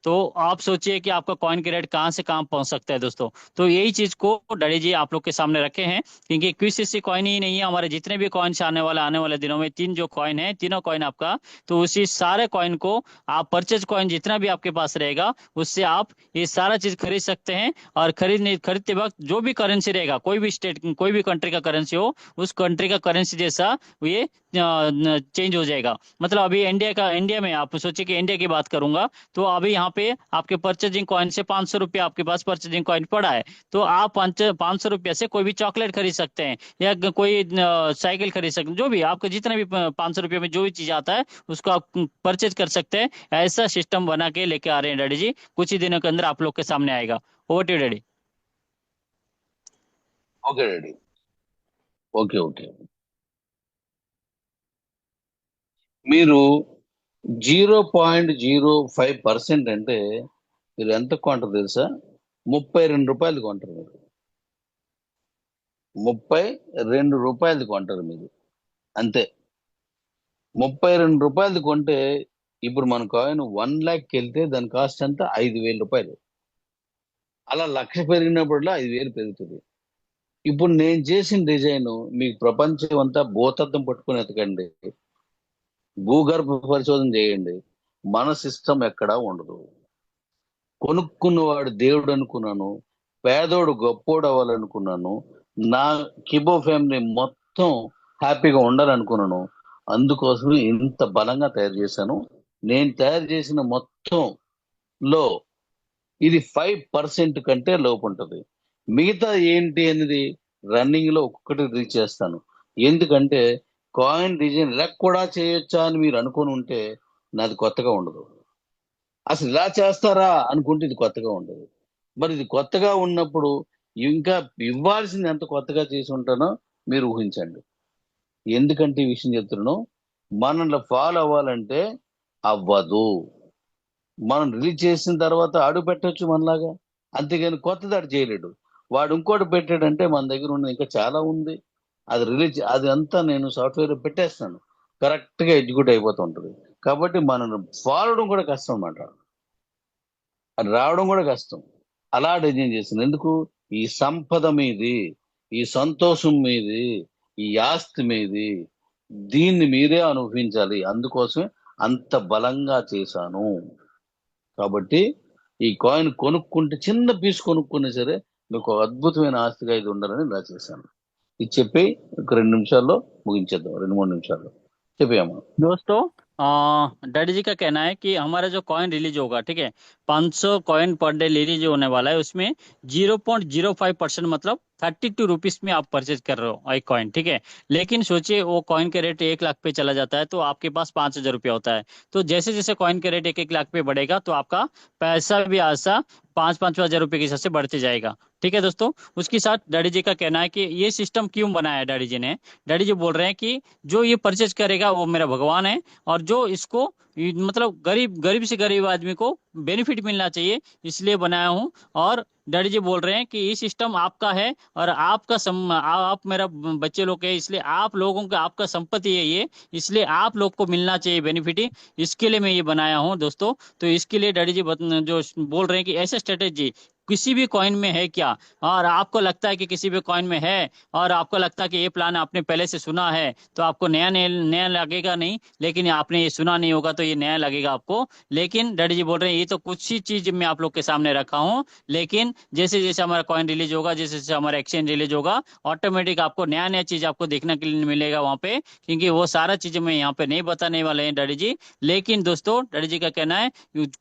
तो आप सोचिए कि आपका कॉइन के रेट कहाँ से कहाँ पहुंच सकता है दोस्तों। तो यही चीज को डैडी जी आप लोग के सामने रखे हैं, क्योंकि QCC कॉइन ही नहीं है, हमारे जितने भी कॉइन्स आने वाले दिनों में 3 जो कॉइन है, तीनों कॉइन आपका, तो उसी सारे कॉइन को आप परचेज कॉइन जितना भी आपके पास रहेगा उससे आप ये सारा चीज खरीद सकते हैं। और खरीदते वक्त जो भी करेंसी रहेगा, कोई भी स्टेट कोई भी कंट्री का करेंसी हो, उस कंट्री का करेंसी जैसा ये चेंज हो जाएगा। मतलब अभी इंडिया में आप सोचिए कि इंडिया की बात करूंगा, तो अभी यहाँ पे आपके परचेजिंग कॉइन से 500 रुपया आपके पास परचेजिंग कॉइन पड़ा है, तो आप 500 रुपया से कोई भी चॉकलेट खरीद सकते हैं, या कोई साइकिल खरीद सकते हैं, जो भी आपको जितना भी 500 रुपये में जो भी चीज आता है उसको आप परचेज कर सकते हैं। ऐसा सिस्टम बना के लेके आ रहे हैं डैडी जी, कुछ ही दिनों के अंदर आप लोग के सामने आएगा। Over to daddy. Okay daddy, okay okay. మీరు 0.05% అంటే మీరు ఎంత కొంటారు తెలుసా? 32 రూపాయలు కొంటారు మీరు. 32 రూపాయలు కొంటారు మీరు, అంతే. 32 రూపాయలు కొంటే ఇప్పుడు మన కాయిన్ 1 lakh వెళ్తే దాని కాస్ట్ అంతా 5,000 రూపాయలు. అలా 1,00,000 పెరిగినప్పుడల్లా 5,000 పెరుగుతుంది. ఇప్పుడు నేను చేసిన డిజైన్ మీకు ప్రపంచం అంతా భూతద్దం పట్టుకుని ఎతకండి, భూగర్భ పరిశోధన చేయండి, మన సిస్టమ్ ఎక్కడా ఉండదు. కొనుక్కున్నవాడు దేవుడు అనుకున్నాను, పేదోడు గొప్పోడు అవ్వాలనుకున్నాను, నా కిబో ఫ్యామిలీ మొత్తం హ్యాపీగా ఉండాలనుకున్నాను. అందుకోసం ఇంత బలంగా తయారు చేశాను. నేను తయారు చేసిన మొత్తంలో ఇది 5% కంటే లోపు ఉంటుంది. మిగతా ఏంటి అనేది రన్నింగ్ లో ఒక్కొక్కటి రీచ్ చేస్తాను. ఎందుకంటే కాయిన్ డిజైన్ ఇలా కూడా చేయొచ్చా అని మీరు అనుకుని ఉంటే నాది కొత్తగా ఉండదు. అసలు ఇలా చేస్తారా అనుకుంటే ఇది కొత్తగా ఉండదు. మరి ఇది కొత్తగా ఉన్నప్పుడు ఇంకా ఇవ్వాల్సింది ఎంత కొత్తగా చేసి ఉంటానో మీరు ఊహించండి. ఎందుకంటే ఈ విషయం చెప్తున్నాను, మనల్ని ఫాలో అవ్వాలంటే అవ్వదు. మనం రిలీజ్ చేసిన తర్వాత అడుగు పెట్టచ్చు మనలాగా, అంతేగాని కొత్తది అడు చేయలేడు. వాడు ఇంకోటి పెట్టాడంటే మన దగ్గర ఉన్నది ఇంకా చాలా ఉంది, అది రిలీజ్ అది అంతా నేను సాఫ్ట్వేర్ పెట్టేస్తాను, కరెక్ట్ గా ఎగ్జిక్యూట్ అయిపోతూ ఉంటుంది. కాబట్టి మనం ఫాలో అవడం కూడా కష్టం అన్నమాట, అది రావడం కూడా కష్టం. అలా డిజైన్ చేసింది. ఎందుకు? ఈ సంపద మీది, ఈ సంతోషం మీది, ఈ ఆస్తి మీది, దీన్ని మీరే అనుభవించాలి. అందుకోసమే అంత బలంగా చేశాను. కాబట్టి ఈ కాయిన్ కొనుక్కుంటే చిన్న పీస్ కొనుక్కున్నా సరే మీకు ఒక అద్భుతమైన ఆస్తిగా ఇది ఉండాలని ఇలా చేశాను. ఇది చెప్పి ఒక 2 నిమిషాల్లో ముగించేద్దాం, 2-3 నిమిషాల్లో చెప్పాము. दोस्तों, डैडी जी का कहना है कि हमारा जो कॉइन रिलीज होगा, ठीक है, 500 कॉइन पर डे रिलीज होने वाला है। उसमें 0.05% मतलब 32 रुपीज में आप परचेज कर रहे हो एक कॉइन, ठीक है। लेकिन सोचिए वो कॉइन का रेट 1 लाख पे चला जाता है तो आपके पास 5,000 रुपया होता है। तो जैसे जैसे कॉइन का रेट 1-1 लाख पे बढ़ेगा तो आपका पैसा भी ऐसा 5,000 रुपये के हिसाब से बढ़ते जाएगा, ठीक है दोस्तों। उसके साथ डैडी जी का कहना है कि ये सिस्टम क्यों बनाया है डैडी जी ने। डैडी जी बोल रहे हैं कि जो ये परचेज करेगा वो मेरा भगवान है, और जो इसको मतलब गरीब गरीब से गरीब आदमी को बेनिफिट मिलना चाहिए, इसलिए बनाया हूँ। और डैडी जी बोल रहे हैं कि ये सिस्टम आपका है और आपका आप मेरा बच्चे लोग है, इसलिए आप लोगों का आपका संपत्ति है ये, इसलिए आप लोग को मिलना चाहिए बेनिफिट, इसके लिए मैं ये बनाया हूँ दोस्तों। तो इसके लिए डैडी जी जो बोल रहे हैं कि ऐसे स्ट्रेटेजी किसी भी कॉइन में है क्या, और आपको लगता है कि किसी भी कॉइन में है, और आपको लगता है कि ये प्लान आपने पहले से सुना है, तो आपको नया नया नया लगेगा नहीं, लेकिन आपने ये सुना नहीं होगा तो ये नया लगेगा आपको। लेकिन डैडी जी बोल रहे हैं ये तो कुछ ही चीज मैं आप लोग के सामने रखा हूँ, लेकिन जैसे जैसे हमारा कॉइन रिलीज होगा, जैसे जैसे हमारा एक्सचेंज रिलीज होगा, ऑटोमेटिक आपको नया नया चीज आपको देखने के लिए मिलेगा वहाँ पे, क्योंकि वो सारा चीजें मैं यहाँ पे नहीं बताने वाले हैं डैडी जी। लेकिन दोस्तों डैडी जी का कहना है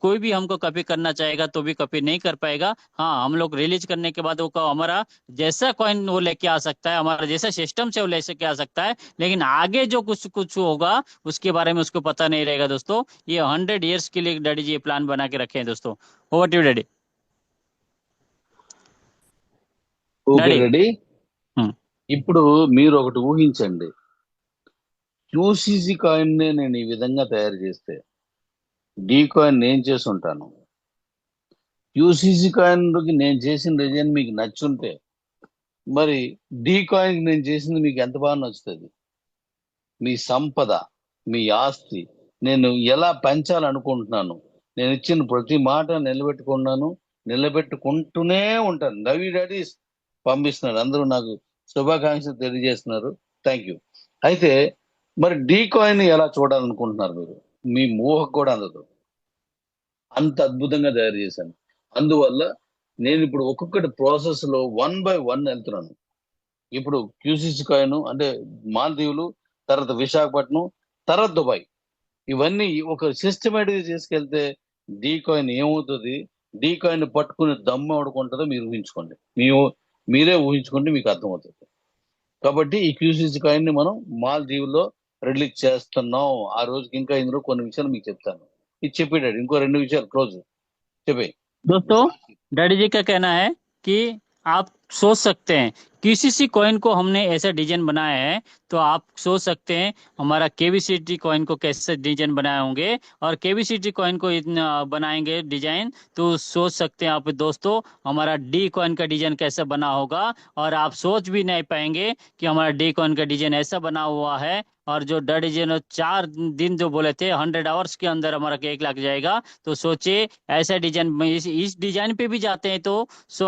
कोई भी हमको कॉपी करना चाहेगा तो भी कॉपी नहीं कर पाएगा। हाँ, हम लोग रिलीज करने के बाद वो हमारा जैसा कॉइन वो लेके आ सकता है, हमारा जैसा सिस्टम से वो लेके आ सकता है, लेकिन आगे जो कुछ कुछ होगा उसके बारे में उसको पता नहीं रहेगा दोस्तों। ये 100 ईयर्स के लिए डैडी जी ये प्लान बना के रखे हैं दोस्तों। Over to daddy. Okay daddy. Ready. ఇప్పుడు మీరు ఒకటి ఊహించండి, క్యూసీసీ కాయిన్ నే నేను ఈ విధంగా తయారు చేస్తే డీ కాయిన్ నేను చేసి ఉంటాను. క్యూసీసీ కాయిన్ నేను చేసిన డిజైన్ మీకు నచ్చుంటే మరి డీ కాయిన్ నేను చేసింది మీకు ఎంత బాగా నచ్చుతుంది? మీ సంపద, మీ ఆస్తి నేను ఎలా పెంచాలనుకుంటున్నాను, నేను ఇచ్చిన ప్రతి మాట నిలబెట్టుకుంటూనే ఉంటాను. రవి డాడీస్ పంపిస్తున్నారు, అందరూ నాకు శుభాకాంక్షలు తెలియజేస్తున్నారు. Thank you. అయితే మరి డీ కాయిన్ ఎలా చూడాలనుకుంటున్నారు మీరు? మీ ఊహకు కూడా అందదు, అంత అద్భుతంగా తయారు చేశాను. అందువల్ల నేను ఇప్పుడు ఒక్కొక్కటి ప్రాసెస్ లో 1 by 1 వెళ్తున్నాను. ఇప్పుడు క్యూసీసీ కాయిన్ అంటే మాల్దీవులు, తర్వాత విశాఖపట్నం, తర్వాత దుబాయ్, ఇవన్నీ ఒక సిస్టమేటిక్ గా తీసుకెళ్తే డీ కాయిన్ ఏమవుతుంది, డీ కాయిన్ పట్టుకుని దమ్ము ఆడుకుంటుందో మీరు ఊహించుకోండి. మీరే ఊహించుకుంటే మీకు అర్థమవుతుంది. కాబట్టి ఈ క్యూసీసీ కాయిన్ ని మనం మాల్దీవుల్లో రిలీజ్ చేస్తున్నాం. ఆ రోజుకి ఇంకా ఇందులో కొన్ని విషయాలు మీకు చెప్తాను. ఇది చెప్పాడు, ఇంకో 2 విషయాలు క్లోజ్ చెప్పే. दोस्तों डैडी जी का कहना है कि आप सोच सकते हैं किसी कॉइन को हमने ऐसा डिजाइन बनाया है, तो आप सोच सकते हैं हमारा केवीसीटी कॉइन को कैसे डिजाइन बनाए होंगे, और केवीसीटी कॉइन को इतना बनाएंगे डिजाइन, तो सोच सकते हैं आप दोस्तों हमारा डी कॉइन का डिजाइन कैसे बना होगा। और आप सोच भी नहीं पाएंगे कि हमारा डी कॉइन का डिजाइन ऐसा बना हुआ है। और जो डैडी जी ने 4 दिन जो बोले थे 100 आवर्स के अंदर हमारा 1 लाख जाएगा, तो सोचिए ऐसा डिजाइन इस डिजाइन पे भी जाते हैं तो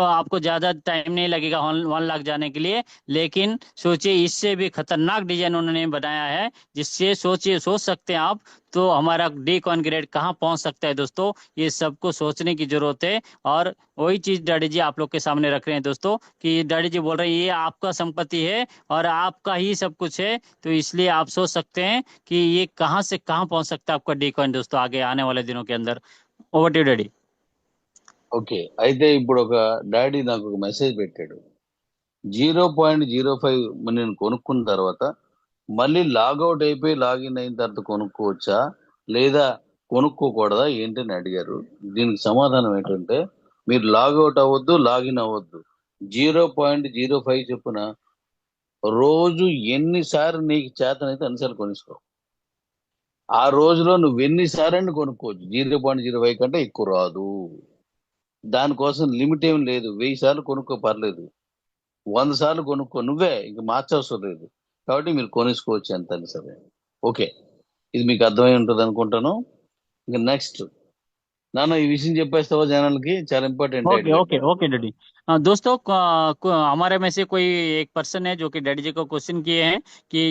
आपको ज्यादा टाइम नहीं लगेगा 1 लाख जाने के लिए। लेकिन सोचिए इससे भी खतरनाक डिजाइन उन्होंने बनाया है, जिससे सोच सकते हैं आप तो हमारा डी कॉइन ग्रेड कहाँ पहुंच सकता है दोस्तों। ये सबको सोचने की जरूरत है, और वही चीज डैडी जी आप लोग के सामने रख रहे हैं दोस्तों कि डैडी जी बोल रहे हैं ये आपका संपत्ति है और आपका ही सब कुछ है, तो इसलिए आप सोच सकते हैं कि ये कहाँ से कहाँ पहुंच सकता है आपका डी कॉइन दोस्तों आगे आने वाले दिनों के अंदर। Over to daddy. ఓకే, అయితే ఇప్పుడు ఒక డాడీ నాకు ఒక మెసేజ్ పెట్టాడు. 0.05 నేను కొనుక్కున్న తర్వాత మళ్ళీ లాగౌట్ అయిపోయి లాగిన్ అయిన తర్వాత కొనుక్కోవచ్చా లేదా కొనుక్కోకూడదా ఏంటని అడిగారు. దీనికి సమాధానం ఏంటంటే మీరు లాగౌట్ అవ్వద్దు, లాగిన్ అవ్వద్దు. 0.05 చొప్పున రోజు ఎన్నిసార్లు నీకు చేతనైతే అన్నిసార్లు కొనుక్కో. ఆ రోజులో నువ్వు ఎన్నిసార్లు కొనుక్కోవచ్చు. 0.05 కంటే ఎక్కువ రాదు. దానికోసం లిమిట్ ఏం లేదు. 1000 సార్లు కొనుక్కో పర్లేదు, 100 సార్లు కొనుక్కో, నువ్వే ఇంక మార్చవసరం లేదు. కాబట్టి మీరు కొనుక్కోవచ్చు ఎంత అని సరే. ఓకే, ఇది మీకు అర్థమై ఉంటుంది అనుకుంటాను. ఇంకా నెక్స్ట్ నాన్న ఈ విషయం చెప్పేస్తావా జనాలకి, చాలా important. Okay okay okay daddy. दोस्तों हमारे में से कोई एक पर्सन है जो कि डैडी जी को क्वेश्चन किए हैं कि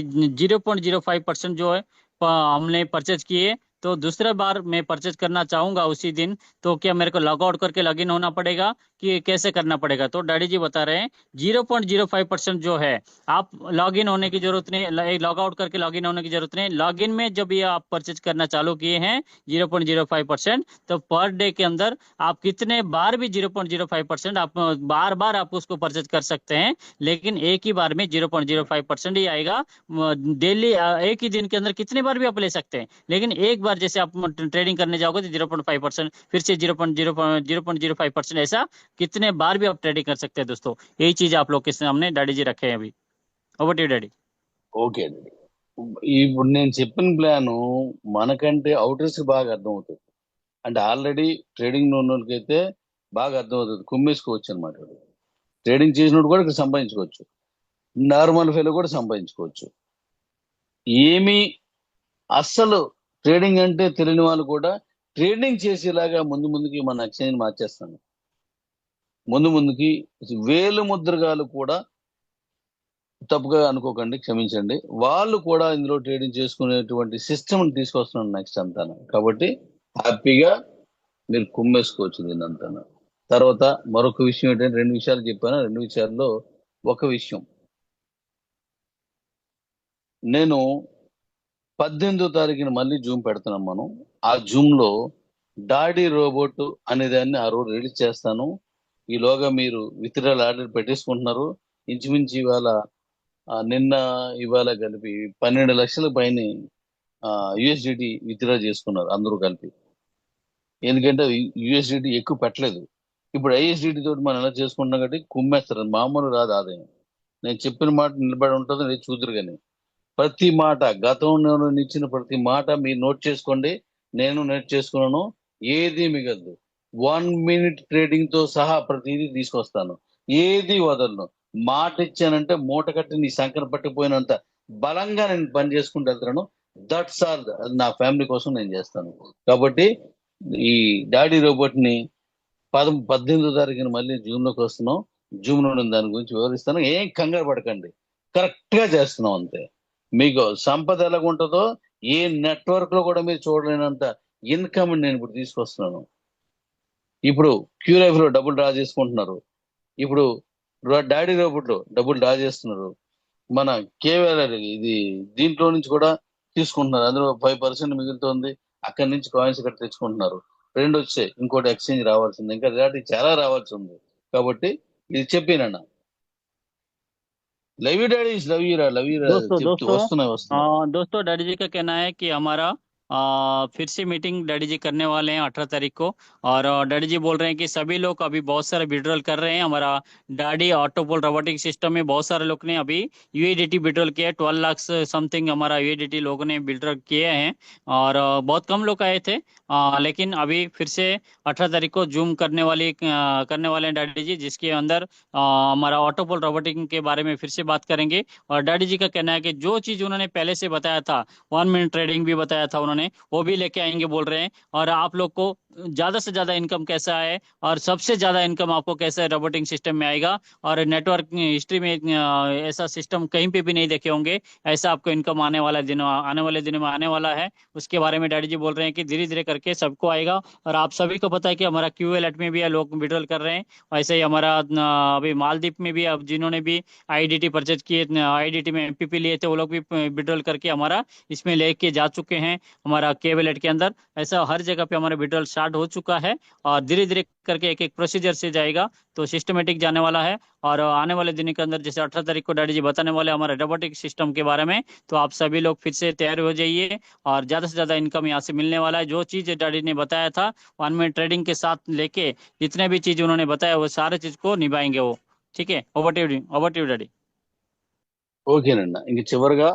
0.05% जो है हमने परचेज किए, तो दूसरा बार मैं परचेज करना चाहूंगा उसी दिन, तो क्या मेरे को लॉग आउट करके लॉगिन होना पड़ेगा कि कैसे करना पड़ेगा। तो डैडी जी बता रहे हैं 0.05% जो है, आप लॉग इन होने की जरूरत नहीं, लॉग आउट करके लॉग इन होने की जरूरत नहीं। लॉग इन में जब ये आप परचेज करना चालू किए हैं 0.05%, तो पर डे के अंदर आप कितने बार भी 0.05% आप बार बार आप उसको परचेज कर सकते हैं, लेकिन एक ही बार में 0.05% ही आएगा। डेली एक ही दिन के अंदर कितने बार भी आप ले सकते हैं, लेकिन एक बार जैसे आप ट्रेडिंग करने जाओगे तो 0.5%, फिर से 0.05%, ऐसा कितने बार भी आप ट्रेडिंग कर सकते हैं दोस्तों। यही चीज आप लोग के सामने डैडी जी रखे हैं अभी। Over to you daddy. Okay అండి. ఇప్పుడు నేను చెప్పిన ప్లాను మనకంటే అవుటర్స్ బాగా అర్థమవుతుంది. అంటే ఆల్రెడీ ట్రేడింగ్ లో ఉన్న వాళ్ళకైతే బాగా అర్థమవుతుంది, కుమ్మేసుకోవచ్చు అనమాట. ట్రేడింగ్ చేసినోడు కూడా ఇక్కడ సంపాదించుకోవచ్చు, నార్మల్ ఫెలో కూడా సంపాదించుకోవచ్చు. ఏమి అస్సలు ట్రేడింగ్ అంటే తెలియని వాళ్ళు కూడా ట్రేడింగ్ చేసేలాగా ముందు ముందుకి మన ఎక్స్చేంజ్ మార్చేస్తాను. ముందు ముందుకి వేలు ముద్రగాలు కూడా, తప్పుగా అనుకోకండి, క్షమించండి, వాళ్ళు కూడా ఇందులో ట్రేడింగ్ చేసుకునేటువంటి సిస్టమ్ తీసుకొస్తున్నాను నెక్స్ట్ అంతా. కాబట్టి హ్యాపీగా మీరు కుమ్మేసుకోవచ్చు దీన్ని అంతా. తర్వాత మరొక విషయం ఏంటంటే, 2 విషయాలు చెప్పాను. 2 విషయాల్లో ఒక విషయం, నేను 18వ తారీఖున మళ్ళీ జూమ్ పెడుతున్నాం మనం. ఆ జూమ్ లో డాడీ రోబోట్ అనే దాన్ని ఆ రోజు రిలీజ్ చేస్తాను. ఈలోగా మీరు విత్డ్రాల్ ఆర్డర్ పెట్టేసుకుంటున్నారు. ఇంచుమించు ఇవాళ నిన్న ఇవాళ కలిపి 12 లక్షల పైన యుఎస్డిటి విత్డ్రా చేసుకున్నారు అందరూ కలిపి. ఎందుకంటే యుఎస్డిటి ఎక్కువ పెట్టలేదు. ఇప్పుడు ఐఎస్డిటి తోటి మనం ఎలా చేసుకుంటున్నాం కాబట్టి కుమ్మేస్తారు. మామూలు రాదు ఆదాయం. నేను చెప్పిన మాట నిలబడి ఉంటుంది, నేను చూద్దరు. కానీ ప్రతి మాట, గతంలో నేను ఇచ్చిన ప్రతి మాట మీరు నోట్ చేసుకోండి, నేను నోట్ చేసుకున్నాను. ఏది మిగలదు. 1 మినిట్ ట్రేడింగ్ తో సహా ప్రతిదీ తీసుకొస్తాను, ఏది వదలను. మాట ఇచ్చానంటే మూట కట్టి నీ సంకన పట్టిపోయినంత బలంగా నేను పని చేసుకుంటూ వెళ్తున్నాను. That's all. నా ఫ్యామిలీ కోసం నేను చేస్తాను. కాబట్టి ఈ డాడీ రోబోట్ ని 18వ తారీఖున మళ్ళీ జూమ్ లోకి వస్తున్నాం. జూమ్ లో నేను దాని గురించి వివరిస్తాను. ఏం కంగారు పడకండి, కరెక్ట్ గా చేస్తున్నాం అంతే. మీకు సంపద ఎలాగుంటుందో ఏ నెట్వర్క్ లో కూడా మీరు చూడలేనంత ఇన్కమ్ నేను ఇప్పుడు తీసుకొస్తున్నాను. ఇప్పుడు క్యూలైఫ్ లో డబ్బులు డ్రా చేసుకుంటున్నారు, ఇప్పుడు డాడీ రోబోట్ లో డబ్బులు డ్రా చేస్తున్నారు, మన కేవీఆర్ ఇది దీంట్లో నుంచి కూడా తీసుకుంటున్నారు. అందులో 5% మిగులుతోంది. అక్కడి నుంచి కాయిన్స్ ఇక్కడ తెచ్చుకుంటున్నారు. 2 వచ్చాయి, ఇంకోటి ఎక్స్చేంజ్ రావాల్సింది, ఇంకా డాడీ చాలా రావాల్సి ఉంది. కాబట్టి ఇది చెప్పానన్న. Love you daddy, love you రా, లవ్ యూ రా दोस्तों చెప్తూ दोस्तों వస్తున్నాయి. दोस्तों डैडी जी का कहना है कि हमारा फिर से मीटिंग डैडी जी करने वाले हैं 18 तारीख को। और डैडी जी बोल रहे हैं कि सभी लोग अभी बहुत सारे विड्रॉल कर रहे हैं। हमारा डैडी ऑटोपोल रोबोटिक सिस्टम में बहुत सारे लोग ने अभी यूएडीटी विड्रॉल किया है। 12 लाख समथिंग हमारा यूएडीटी लोगों ने विड्रॉल किए हैं, और बहुत कम लोग आए थे। लेकिन अभी फिर से 18 तारीख को जूम करने वाले हैं डैडी जी, जिसके अंदर हमारा ऑटोपोल रोबोटिक के बारे में फिर से बात करेंगे। और डैडी जी का कहना है कि जो चीज उन्होंने पहले से बताया था, 1 मिनट ट्रेडिंग भी बताया था उन्होंने, वो भी लेके आएंगे बोल रहे हैं। और आप लोग को ज्यादा से ज्यादा इनकम कैसा है, और सबसे ज्यादा इनकम आपको कैसे रोबोटिक सिस्टम में आएगा, और नेटवर्क हिस्ट्री में ऐसा सिस्टम कहीं पे भी नहीं देखे होंगे। ऐसा आपको इनकम आने वाले दिनों में आने वाला है। उसके बारे में डैडी जी बोल रहे हैं कि धीरे धीरे करके सबको आएगा। और आप सभी को पता है कि हमारा क्यूएलएट में भी लोग विड्रॉल कर रहे हैं। वैसे ही हमारा अभी मालदीप में भी अब जिन्होंने भी आईडीटी परचेज किए, आईडीटी में एमपीपी लिए थे, वो लोग भी विड्रॉल करके हमारा इसमें लेके जा चुके हैं हमारा केवलेट के अंदर। ऐसा हर जगह पे हमारा विड्रॉल स्टार्ट हो चुका है, और धीरे धीरे करके एक एक प्रोसीजर से जाएगा, तो सिस्टमेटिक जाने वाला है। और आने वाले दिन के अंदर जैसे 18 तारीख को डैडी जी बताने वाले हमारे रोबोटिक सिस्टम के बारे में, तो आप सभी लोग फिर से तैयार हो जाइए। और ज्यादा से ज्यादा इनकम यहाँ से मिलने वाला है। जो चीज डैडी ने बताया था 1 मिनट ट्रेडिंग के साथ लेके, जितने भी चीज उन्होंने बताया वो सारे चीज को निभाएंगे वो। ठीक है, ओवर टू यू डैडी। ఓకేనండి. ఇంక చివరిగా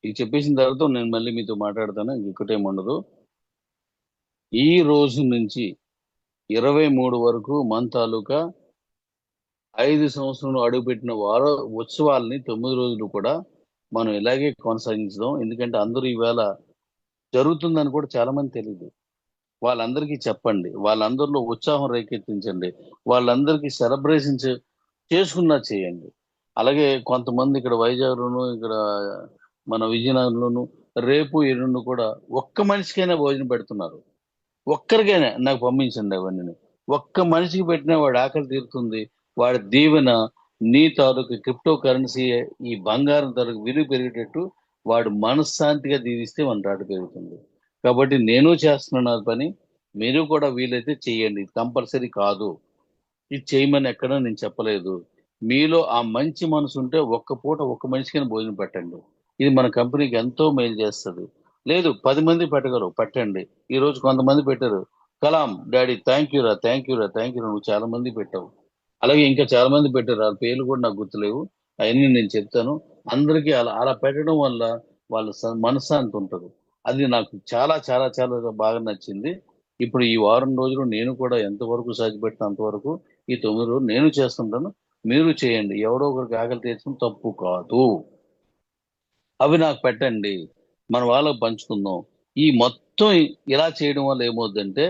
ఇది చెప్పేసిన తర్వాత నేను మళ్ళీ మీతో మాట్లాడతాను. ఇంకొకటేం ఉండదు. ఈ రోజు నుంచి 23 వరకు మన తాలూకా 5 సంవత్సరంలో అడుగుపెట్టిన ఉత్సవాల్ని 9 రోజులు కూడా మనం ఇలాగే కొనసాగించదాం. ఎందుకంటే అందరూ ఈవేళ జరుగుతుందని కూడా చాలా మంది తెలియదు. వాళ్ళందరికీ చెప్పండి, వాళ్ళందరిలో ఉత్సాహం రేకెత్తించండి, వాళ్ళందరికీ సెలబ్రేషన్ చేసుకున్నా చేయండి. అలాగే కొంతమంది ఇక్కడ వైజాగ్లోను, ఇక్కడ మన విజయనగరంలోను రేపు ఎల్లుండి కూడా ఒక్క మనిషికైనా భోజనం పెడుతున్నారు. ఒక్కరికైనా నాకు పంపించండి అవన్నీ. ఒక్క మనిషికి పెట్టినా వాడి ఆకలి తీరుతుంది. వాడి దీవెన నీ తాలూకు క్రిప్టో కరెన్సీ, ఈ బంగారం తాలూకు విలువ పెరిగేటట్టు వాడు మనశ్శాంతిగా దీవిస్తే మన రాట పెరుగుతుంది. కాబట్టి నేను చేస్తున్నాను ఆ పని, మీరు కూడా వీలైతే చేయండి. కంపల్సరీ కాదు, ఇది చేయమని ఎక్కడ నేను చెప్పలేదు. మీలో ఆ మంచి మనసు ఉంటే ఒక్క పూట ఒక్క మనిషికైనా భోజనం పెట్టండి. ఇది మన కంపెనీకి ఎంతో మేలు చేస్తుంది. లేదు 10 మంది పెట్టగలరు, పెట్టండి. ఈ రోజు కొంతమంది పెట్టారు, కలాం డాడీ థ్యాంక్ యూ రా, థ్యాంక్ యూ రా, థ్యాంక్ యూ రా, నువ్వు చాలా మంది పెట్టావు. అలాగే ఇంకా చాలా మంది పెట్టారు, ఆ పేర్లు కూడా నాకు గుర్తులేవు, అవన్నీ నేను చెప్తాను. అందరికీ అలా అలా పెట్టడం వల్ల వాళ్ళ మనశ్శాంతి ఉంటుంది. అది నాకు చాలా చాలా చాలా బాగా నచ్చింది. ఇప్పుడు ఈ వారం రోజులు నేను కూడా ఎంతవరకు సాధ్యపెట్టిన అంతవరకు ఈ 9 రోజులు నేను చేస్తుంటాను, మీరు చేయండి. ఎవడో ఒకరికి ఆకలి తీర్చడం తప్పు కాదు. అవి నాకు పెట్టండి, మన వాళ్ళకి పంచుకుందాం. ఈ మొత్తం ఇలా చేయడం వల్ల ఏమవుతుందంటే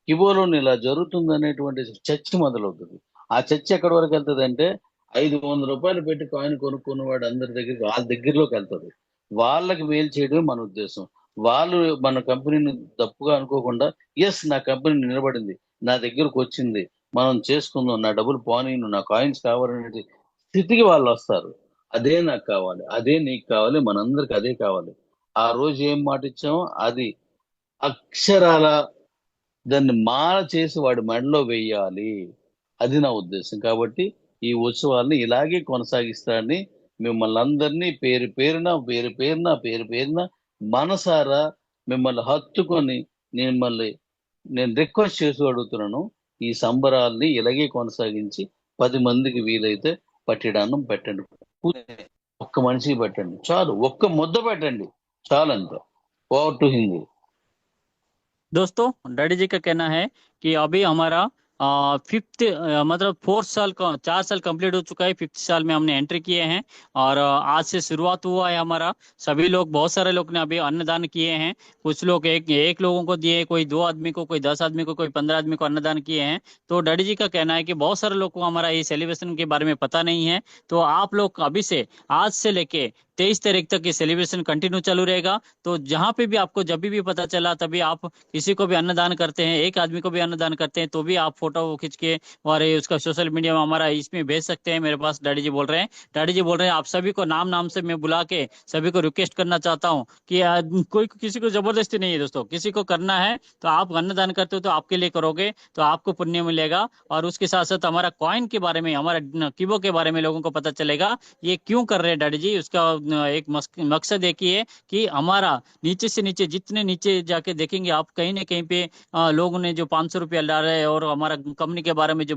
కిబోలో ఇలా జరుగుతుంది అనేటువంటి చర్చ మొదలవుతుంది. ఆ చర్చ ఎక్కడి వరకు వెళ్తుంది అంటే 500 రూపాయలు పెట్టి కాయిన్ కొనుక్కున్న వాడు అందరి దగ్గరికి, వాళ్ళ దగ్గరలోకి వెళ్తుంది. వాళ్ళకి మేలు చేయడమే మన ఉద్దేశం. వాళ్ళు మన కంపెనీని తప్పుగా అనుకోకుండా, ఎస్ నా కంపెనీ నిలబడింది, నా దగ్గరకు వచ్చింది, మనం చేసుకుందాం, నా డబ్బులు పోనీ, నా కాయిన్స్ కావాలనే స్థితికి వాళ్ళు వస్తారు. అదే నాకు కావాలి, అదే నీకు కావాలి, మనందరికి అదే కావాలి. ఆ రోజు ఏం మాట ఇచ్చామో అది అక్షరాల దాన్ని మాల చేసి వాడి మెడలో వేయాలి. అది నా ఉద్దేశం. కాబట్టి ఈ ఉత్సవాల్ని ఇలాగే కొనసాగిస్తానని మిమ్మల్ని అందరినీ పేరు పేరున మనసారా మిమ్మల్ని హత్తుకొని నేను రిక్వెస్ట్ చేసి అడుగుతున్నాను. ఈ సంబరాల్ని ఇలాగే కొనసాగించి 10 మందికి వీలైతే పట్టిడాన్నం పెట్టండి. ఒక్క మనిషికి పెట్టండి చాలు, ఒక్క ముద్ద పెట్టండి చాలంత. Over to Hindi. दोस्तों डैडी जी का कहना है कि अभी हमारा 5th मतलब 4 साल कंप्लीट हो चुका है। 5th साल में हमने एंट्री किए हैं और आज से शुरुआत हुआ है हमारा। सभी लोग, बहुत सारे लोग ने अभी अन्नदान किए हैं। कुछ लोग एक लोगों को दिए, कोई 2 आदमी को, कोई 10 आदमी को, कोई 15 आदमी को अन्नदान किए हैं। तो डैडी जी का कहना है कि बहुत सारे लोग को हमारा ये सेलिब्रेशन के बारे में पता नहीं है। तो आप लोग अभी से, आज से लेके 23 तारीख तक ये सेलिब्रेशन कंटिन्यू चालू रहेगा। तो जहाँ पे भी आपको जब भी पता चला तभी आप किसी को भी अन्नदान करते हैं, एक आदमी को भी अन्नदान करते हैं, तो भी आप फोटो खींच के और ये उसका सोशल मीडिया में हमारा इसमें भेज सकते हैं। मेरे पास डैडी जी बोल रहे हैं आप सभी को नाम नाम से मैं बुला के सभी को रिक्वेस्ट करना चाहता हूँ कि कोई किसी को जबरदस्ती नहीं है दोस्तों, किसी को करना है तो आप अन्नदान करते हो तो आपके लिए करोगे तो आपको पुण्य मिलेगा। और उसके साथ साथ हमारा कॉइन के बारे में, हमारा कीबो के बारे में लोगों को पता चलेगा ये क्यों कर रहे हैं डैडी जी। उसका एक मकसद एक ही है कि हमारा नीचे से नीचे, जितने नीचे जाके देखेंगे आप, कहीं ना कहीं पे लोगों ने जो 500 रुपया ला रहे हैं और हमारा कंपनी के बारे में जो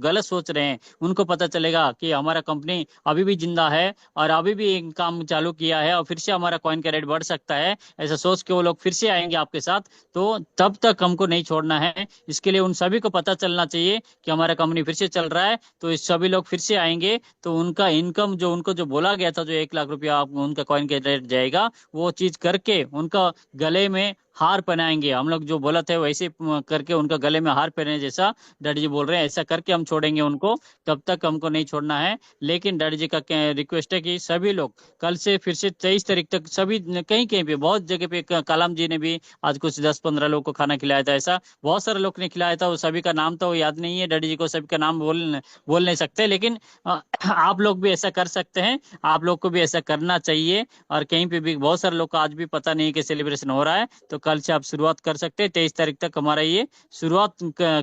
गलत सोच रहे हैं उनको पता चलेगा कि हमारा कंपनी अभी भी जिंदा है और अभी भी एक काम चालू किया है और फिर से हमारा कॉइन का रेट बढ़ सकता है। ऐसा सोच के वो लोग फिर से आएंगे आपके साथ। तो तब तक हमको नहीं छोड़ना है। इसके लिए उन सभी को पता चलना चाहिए कि हमारा कंपनी फिर से चल रहा है। तो इस सभी लोग फिर से आएंगे तो उनका इनकम जो उनको जो बोला गया था, जो 1 लाख रुपया उनका कॉइन का रेट जाएगा, वो चीज करके उनका गले में हार पहनाएंगे। हम लोग जो बोला थे वैसे करके उनका गले में हार पहने जैसा डैडी जी बोल रहे हैं, ऐसा करके हम छोड़ेंगे उनको। तब तक हमको नहीं छोड़ना है। लेकिन डैडी जी का रिक्वेस्ट है कि सभी लोग कल से फिर से 23 तारीख तक सभी कहीं कहीं पे, बहुत जगह पे, कलाम जी ने भी आज कुछ 10-15 लोग को खाना खिलाया था। ऐसा बहुत सारे लोग ने खिलाया था, वो सभी का नाम तो याद नहीं है डैडी जी को, सभी का नाम बोल नहीं सकते। लेकिन आप लोग भी ऐसा कर सकते हैं, आप लोग को भी ऐसा करना चाहिए। और कहीं पे भी बहुत सारे लोग को आज भी पता नहीं कि सेलिब्रेशन हो रहा है, तो कल से आप शुरुआत कर सकते हैं। 23 तारीख तक हमारा ये शुरुआत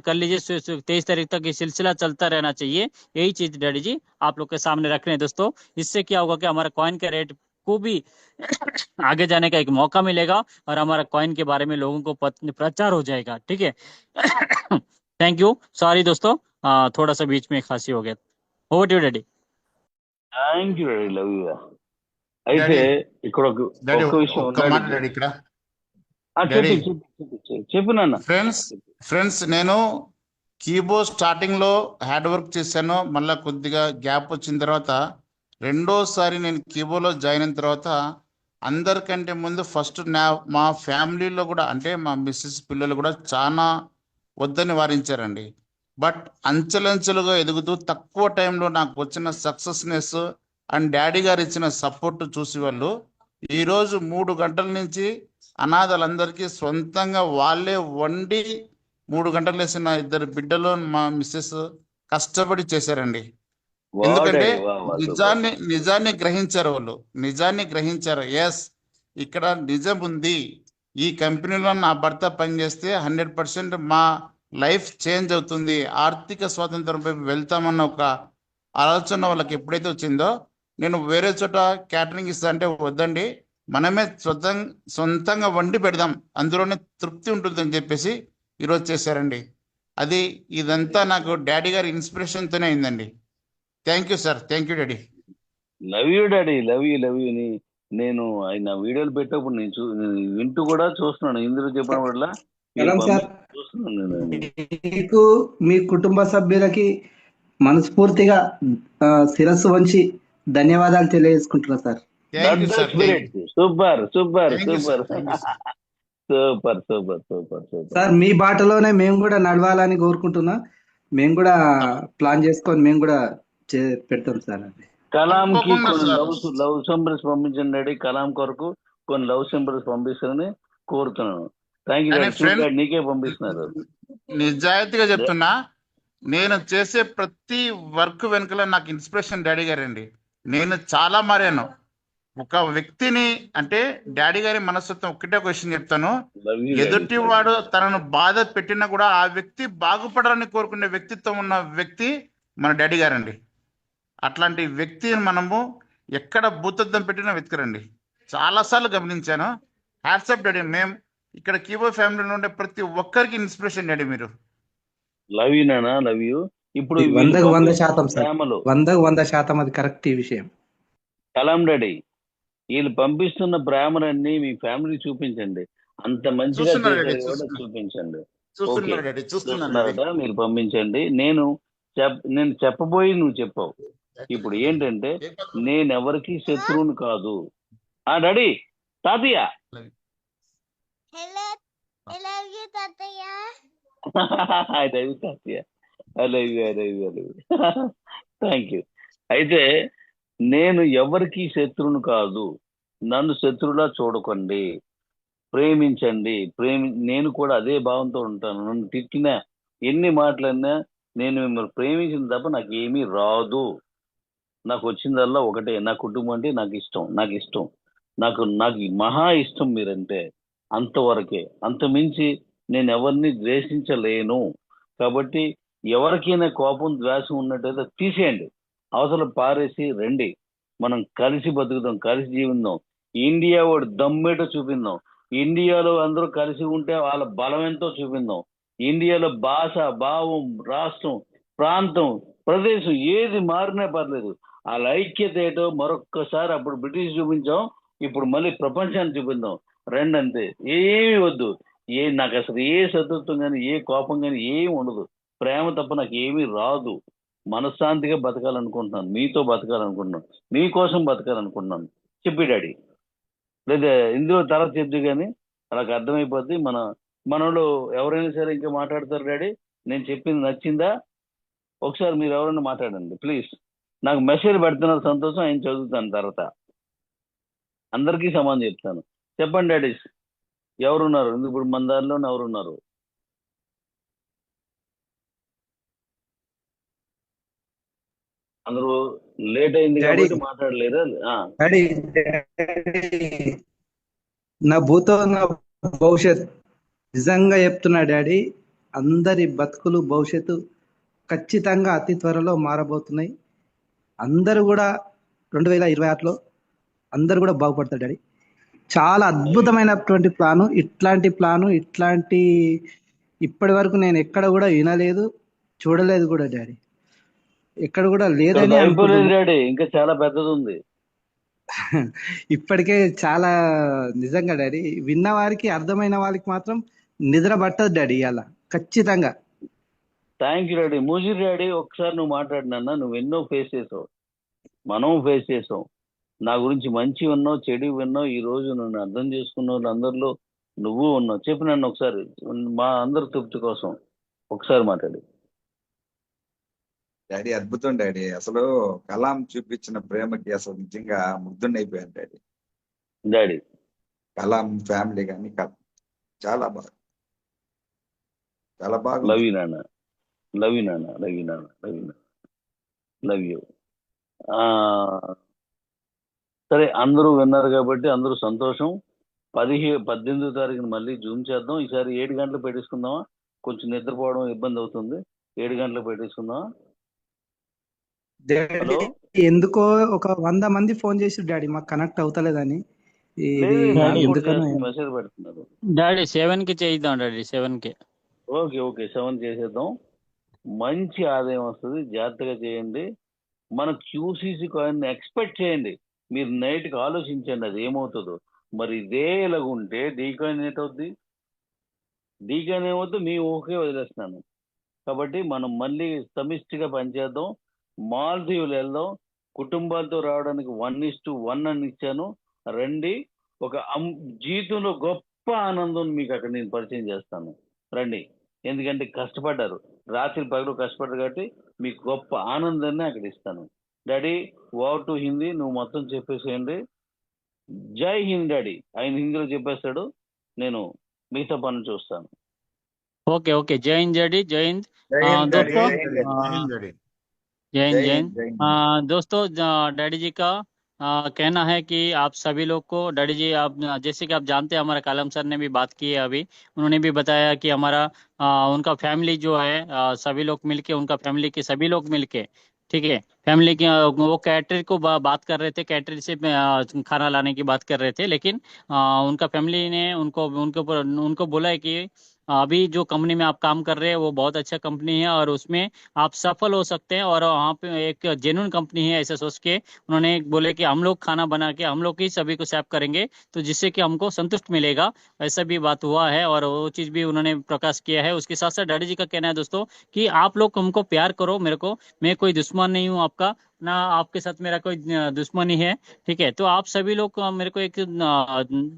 कर लीजिए। 23 तारीख तक ये सिलसिला चलता रहना चाहिए। यही चीज डैडी जी आप लोग के सामने रख रहे हैं दोस्तों। इससे क्या होगा कि हमारा कॉइन का रेट को भी आगे जाने का एक मौका मिलेगा और हमारा कॉइन के बारे में लोगों को प्रचार हो जाएगा। ठीक है। थैंक यू, सॉरी दोस्तों, थोड़ा सा बीच में खांसी हो गया। Over to daddy. Thank you daddy, love you. అయితే ఇక్కడ ఒక విషయం ఒక్క మాట డాడీ ఇక్కడ. చెప్పు నాన్న. ఫ్రెండ్స్ నేను కీబో స్టార్టింగ్ లో హార్డ్ వర్క్ చేశాను, మళ్ళీ కొద్దిగా గ్యాప్ వచ్చిన తర్వాత రెండోసారి నేను కీబోలో జాయిన్ అయిన తర్వాత అందరికంటే ముందు ఫస్ట్ మా ఫ్యామిలీలో కూడా, అంటే మా మిస్సెస్ పిల్లలు కూడా చాలా వద్దని వారించారండి. బట్ అంచెలంచెలుగా ఎదుగుతూ తక్కువ టైంలో నాకు వచ్చిన సక్సెస్నెస్ అండ్ డాడీ గారు ఇచ్చిన సపోర్ట్ చూసి వాళ్ళు ఈరోజు 3 గంటల నుంచి అనాథలందరికీ సొంతంగా వాళ్ళే వండి 3 గంటలు లేసి నా 2 బిడ్డలు మా మిస్సెస్ కష్టపడి చేశారండి. వా ఎందుకంటే డాడీ, వా వా, సూపర్. నిజాన్ని గ్రహించారు వాళ్ళు. నిజాన్ని గ్రహించారు. ఎస్, ఇక్కడ నిజం ఉంది. ఈ కంపెనీలో నా భర్త పనిచేస్తే 100% మా లైఫ్ చేంజ్ అవుతుంది, ఆర్థిక స్వాతంత్రం వైపు వెళ్తామన్న ఒక ఆలోచన వాళ్ళకి ఎప్పుడైతే వచ్చిందో, నేను వేరే చోట క్యాటరింగ్ ఇస్తా అంటే వద్దండి, మనమే సొంతంగా వండి పెడదాం, అందులోనే తృప్తి ఉంటుందని చెప్పేసి ఈరోజు చేశారండి. అది ఇదంతా నాకు డాడీ గారి ఇన్స్పిరేషన్తోనే అయిందండి. Thank you sir, thank you daddy. Love you daddy, love you, love you. నేను ఆయన వీడియోలు పెట్టేప్పుడు నేను వింటూ కూడా చూస్తున్నాను. ఇందులో చెప్పిన వల్ల సార్, చూస్తున్నాను నేను. మీకు మీ కుటుంబ సభ్యులకి మనస్ఫూర్తిగా శిరస్సు వంచి ధన్యవాదాలు తెలియజేసుకుంటున్నా sir. Thank you sir. Super super Thank you, sir. Super Thank you, sir. Super super super super. Sir, మీ బాటలోనే మేము కూడా నడవాలని కోరుకుంటున్నా. మేము కూడా ప్లాన్ చేసుకొని మేము కూడా పెడతాం సార్. అది కలాం కి తప్పకుండా కొన్ని సార్. లవ్ సింబల్స్ పంపించండి డాడీ. కలాం కొరకు కొన్ని లవ్ సింబల్స్ పంపిస్తారని కోరుతున్నాను. థ్యాంక్ యూ కానీ డాడీ. friend- నీకే పంపిస్తున్నారు. నిజాయితీగా చెప్తున్నా, నేను చేసే ప్రతి వర్క్ వెనుకల నాకు ఇన్స్పిరేషన్ డాడీ గారండి. నేను చాలా మారాను. ఒక వ్యక్తిని అంటే డాడీ గారి మనస్తత్వం ఒక్కటే క్వశ్చన్ చెప్తాను, Love you, ఎదుటి daddy. వాడు తనను బాధ పెట్టినా కూడా ఆ వ్యక్తి బాగుపడాలని కోరుకునే వ్యక్తిత్వం ఉన్న వ్యక్తి మన డాడీ గారండి. అట్లాంటి వ్యక్తిని మనము ఎక్కడ భూతద్దం పెట్టినా వెతకరండి. చాలాసార్లు గమనించాను. Hats off daddy. మేము ఇక్కడ కీబో ఫ్యామిలీలో ఉండే ప్రతి ఒక్కరికి ఇన్స్పిరేషన్ డాడీ మీరు. లవ్ యూ నానా, లవ్ యూ. ఇప్పుడు 100% సార్, ప్రేమలు 100% అది కరెక్ట్. ఈ విషయం కలాం డాడీ, వీళ్ళు పంపిస్తున్న ప్రేమలన్నీ మీ ఫ్యామిలీ చూపించండి. అంత మంచిగా చూస్తున్నారు చేసేది డాడీ, కూడా చూపించండి. చూస్తున్నారు డాడీ, చూస్తున్నాను డాడీ. చూస్తున్నారట, మీరు పంపించండి. నేను చెప్పబోయి నువ్వు చెప్పావు. ఇప్పుడు ఏంటంటే, నేను ఎవరికి శత్రువుని కాదు. ఆ డాడీ, తాతయ్య తాతయ్య, థ్యాంక్ యూ. అయితే నేను ఎవరికి శత్రువుని కాదు, నన్ను శత్రువులా చూడకండి, ప్రేమించండి. నేను కూడా అదే భావంతో ఉంటాను. నన్ను తిట్టినా, ఎన్ని మాటలన్నా నేను మిమ్మల్ని ప్రేమించిన తప్ప నాకు ఏమీ రాదు. నాకు వచ్చిందల్లా ఒకటే, నా కుటుంబం అంటే నాకు ఇష్టం. నాకు మహా ఇష్టం మీరంటే. అంతవరకే, అంత మించి నేను ఎవరిని ద్వేషించలేను. కాబట్టి ఎవరికైనా కోపం ద్వేషం ఉన్నట్టయితే తీసేయండి, అవసరం పారేసి రండి. మనం కలిసి బతుకుదాం, కలిసి జీవిద్దాం. ఇండియా వాడు దమ్మేటో చూపిందాం. ఇండియాలో అందరూ కలిసి ఉంటే వాళ్ళ బలం ఎంతో చూపిందాం. ఇండియాలో భాష, భావం, రాష్ట్రం, ప్రాంతం, ప్రదేశం ఏది మారినా పర్లేదు. వాళ్ళ ఐక్యత ఏటో మరొక్కసారి, అప్పుడు బ్రిటిష్ చూపించాం, ఇప్పుడు మళ్ళీ ప్రపంచాన్ని చూపిందాం. రండి అంతే. ఏమీ వద్దు. నాకు అసలు ఏ శత్రుత్వం కానీ, ఏ కోపం కానీ ఏమి ఉండదు. ప్రేమ తప్ప నాకు ఏమీ రాదు. మనశ్శాంతిగా బతకాలనుకుంటున్నాను, మీతో బతకాలనుకుంటున్నాను, మీకోసం బతకాలనుకుంటున్నాను. చెప్పి డాడీ, లేదా ఇందులో తర్వాత చెప్తూ కానీ అలాగ అర్థమైపోద్ది. మనలో ఎవరైనా సరే ఇంకా మాట్లాడతారు డాడీ. నేను చెప్పింది నచ్చిందా? ఒకసారి మీరు ఎవరైనా మాట్లాడండి ప్లీజ్. నాకు మెసేజ్ పెడుతున్నారు, సంతోషం. ఆయన చదువుతాను తర్వాత, అందరికీ సమానం చెప్తాను. చెప్పండి డాడీస్, ఎవరున్నారు? ఇప్పుడు మన దారిలో ఎవరున్నారు? అందరూ లేట్ అయింది కాబట్టి మాట్లాడలేరా? డాడీ, నా భూతం నా భవిష్యత్ నిజంగా చెప్తున్నా డాడీ. అందరి బతుకులు భవిష్యత్తు ఖచ్చితంగా అతి త్వరలో మారబోతున్నాయి. అందరూ కూడా 2026లో అందరూ కూడా బాగుపడతారు డాడీ. చాలా అద్భుతమైనటువంటి ప్లాను. ఇట్లాంటి ఇప్పటి వరకు నేను ఎక్కడ కూడా వినలేదు, చూడలేదు కూడా డాడీ. ఎక్కడ కూడా లేదని అయిపోలేదు డాడీ, ఇంకా చాలా పెద్దది ఉంది. ఇప్పటికే చాలా నిజంగా డాడీ, విన్న వారికి, అర్థమైన వాళ్ళకి మాత్రం నిద్ర పట్టదు డాడీ అలా ఖచ్చితంగా. Thank you daddy. Mujeer daddy, ఒకసారి నువ్వు మాట్లాడినా. నువ్వు ఎన్నో ఫేస్ చేసావు, మనం ఫేస్ చేసాం. నా గురించి మంచి విన్నావు, చెడు విన్నావు. ఈ రోజు నన్ను అర్థం చేసుకున్న వాళ్ళు అందరిలో నువ్వు ఉన్నావు. చెప్పి నన్ను ఒకసారి, మా అందరి తృప్తి కోసం ఒకసారి మాట్లాడి. డాడీ అద్భుతం డాడీ. అసలు కలాం చూపించిన ప్రేమకి అసలు నిజంగా ముగ్ధుండైపోయాను డాడీ. డాడీ కలాం ఫ్యామిలీ కానీ చాలా బాగా చాలా బాగుంది. లవ్ యూ నాన్న, లవ్ యూ నాన్న, లవ్ యూ నాన్న, లవ్ యూ, లవ్ యూ. సరే, అందరూ విన్నారు కాబట్టి అందరూ సంతోషం. 18వ తారీఖున మళ్ళీ జూమ్ చేద్దాం. ఈసారి 7 గంటలు పెట్టేసుకుందామా? కొంచెం నిద్రపోవడం ఇబ్బంది అవుతుంది. 7 గంటలు పెట్టేసుకుందామా? హలో, డాడీ ఎందుకో ఒక 100 మంది ఫోన్ చేసి డాడీ మాకు కనెక్ట్ అవుతలేదని. ఇది లేదు, నాకు కూడా ఎందుకనో చేస్తుంది, మెసేజ్ పెడుతున్నారు. డాడీ 7 కి చేద్దాం డాడీ, 7 కి. ఓకే 7 చేసేద్దాం. మంచి ఆదాయం వస్తుంది, జాగ్రత్తగా చేయండి. మన క్యూసీసీ కాయిన్ ఎక్స్పెక్ట్ చేయండి. మీరు నైట్కి ఆలోచించండి అది ఏమవుతుందో. మరి ఇదే ఇలాగుంటే డీ కాయిన్ ఏటవుద్ది? డీ కాయిన్ ఏమవుతుంది? మీ ఊహకే వదిలేస్తున్నాను. కాబట్టి మనం మళ్ళీ సమిష్టిగా పనిచేద్దాం. మాల్దీవులు వెళ్దాం. కుటుంబాలతో రావడానికి 1:1 అని ఇచ్చాను. రండి. ఒక జీవితంలో గొప్ప ఆనందం మీకు అక్కడ నేను పరిచయం చేస్తాను. రండి. ఎందుకంటే కష్టపడ్డారు, రాత్రి పగలు కష్టపడ్డారు కాబట్టి మీకు గొప్ప ఆనందాన్ని అక్కడ ఇస్తాను. డాడీ, ఓవర్ టు హిందీ, నువ్వు మొత్తం చెప్పేసేయండి. జై హింద్ డాడీ. ఆయన హిందీలో చెప్పేస్తాడు, నేను మిగతా పనులు చూస్తాను. ओके ओके, जय हिंद డాడీ, జై హింద్. జై హింద్ డాడీ, दोस्तों జై హింద్ డాడీ, जय జై हिंद, जय హింద్, हिंद। జై హింద్. दोस्तों डैडी जी का कहना है कि आप सभी लोग को, डैडी जी आप जैसे कि आप जानते हैं, हमारा कालम सर ने भी बात की है अभी। उन्होंने भी बताया कि हमारा उनका फैमिली जो है सभी लोग मिलके, उनका फैमिली के सभी लोग मिलके, ठीक है, फैमिली के वो कैटरिंग को बात कर रहे थे, कैटरिंग से खाना लाने की बात कर रहे थे, लेकिन उनका फैमिली ने उनको बोला है कि अभी जो कंपनी में आप काम कर रहे हैं वो बहुत अच्छा कंपनी है और उसमें आप सफल हो सकते हैं, और वहाँ पे एक जेन्युइन कंपनी है ऐसे सोच के उन्होंने बोले कि हम लोग खाना बना के हम लोग ही सभी को सर्व करेंगे, तो जिससे कि हमको संतुष्ट मिलेगा। ऐसा भी बात हुआ है और वो चीज़ भी उन्होंने प्रकाश किया है। उसके साथ साथ डैडी जी का कहना है दोस्तों कि आप लोग हमको प्यार करो, मेरे को, मैं कोई दुश्मन नहीं हूँ आपका, ना आपके साथ मेरा कोई दुश्मनी है, ठीक है। तो आप सभी लोग मेरे को एक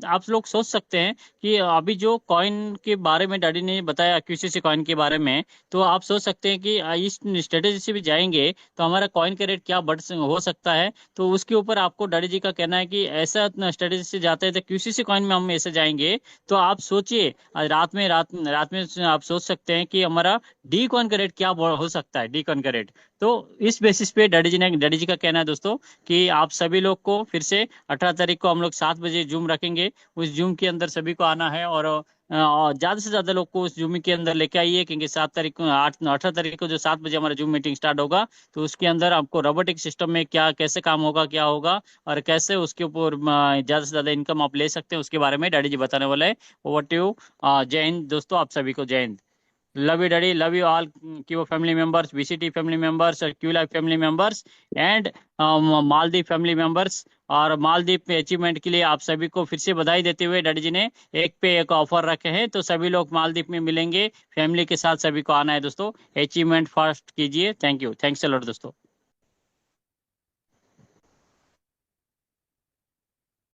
आप लोग सोच सकते हैं कि अभी जो कॉइन के बारे में डैडी ने बताया, क्यूसीसी कॉइन के बारे में, तो आप सोच सकते हैं कि इस स्ट्रेटेजी से भी जाएंगे तो हमारा कॉइन का रेट क्या हो सकता है। तो उसके ऊपर आपको डैडी जी का कहना है कि ऐसा स्ट्रेटेजी से जाते हैं तो क्यूसीसी कॉइन में हम ऐसे जाएंगे, तो आप सोचिए रात में आप सोच सकते हैं कि हमारा डी कॉइन का रेट क्या हो सकता है, डी कॉइन का रेट। तो इस बेसिस पे डैडी जी का कहना है दोस्तों कि आप सभी लोग को फिर से 18 तारीख को हम लोग 7 बजे जूम रखेंगे। उस जूम के अंदर सभी को आना है और ज्यादा से ज्यादा लोग को उस जूम के अंदर लेके आइए, क्योंकि 7 तारीख को 18 तारीख को जो 7 बजे हमारा जूम मीटिंग स्टार्ट होगा, तो उसके अंदर आपको रोबोटिक सिस्टम में क्या कैसे काम होगा, क्या होगा और कैसे उसके ऊपर ज्यादा से ज्यादा इनकम आप ले सकते हैं, उसके बारे में डैडी जी बताने वाले हैं। Over to you. जय हिंद दोस्तों, आप सभी को जय Hind. Love you, Daddy. Love you all, Kivo family members, VCT family members, Q Life family members, and Maldives family members. और मालदीप अचीवमेंट के लिए आप सभी को फिर से बधाई देते हुए डैडी जी ने एक पे एक ऑफर रखे हैं, तो सभी लोग मालदीप में मिलेंगे, फैमिली के साथ सभी को आना है दोस्तों। अचीवमेंट फर्स्ट कीजिए। Thank you, thanks a lot दोस्तों।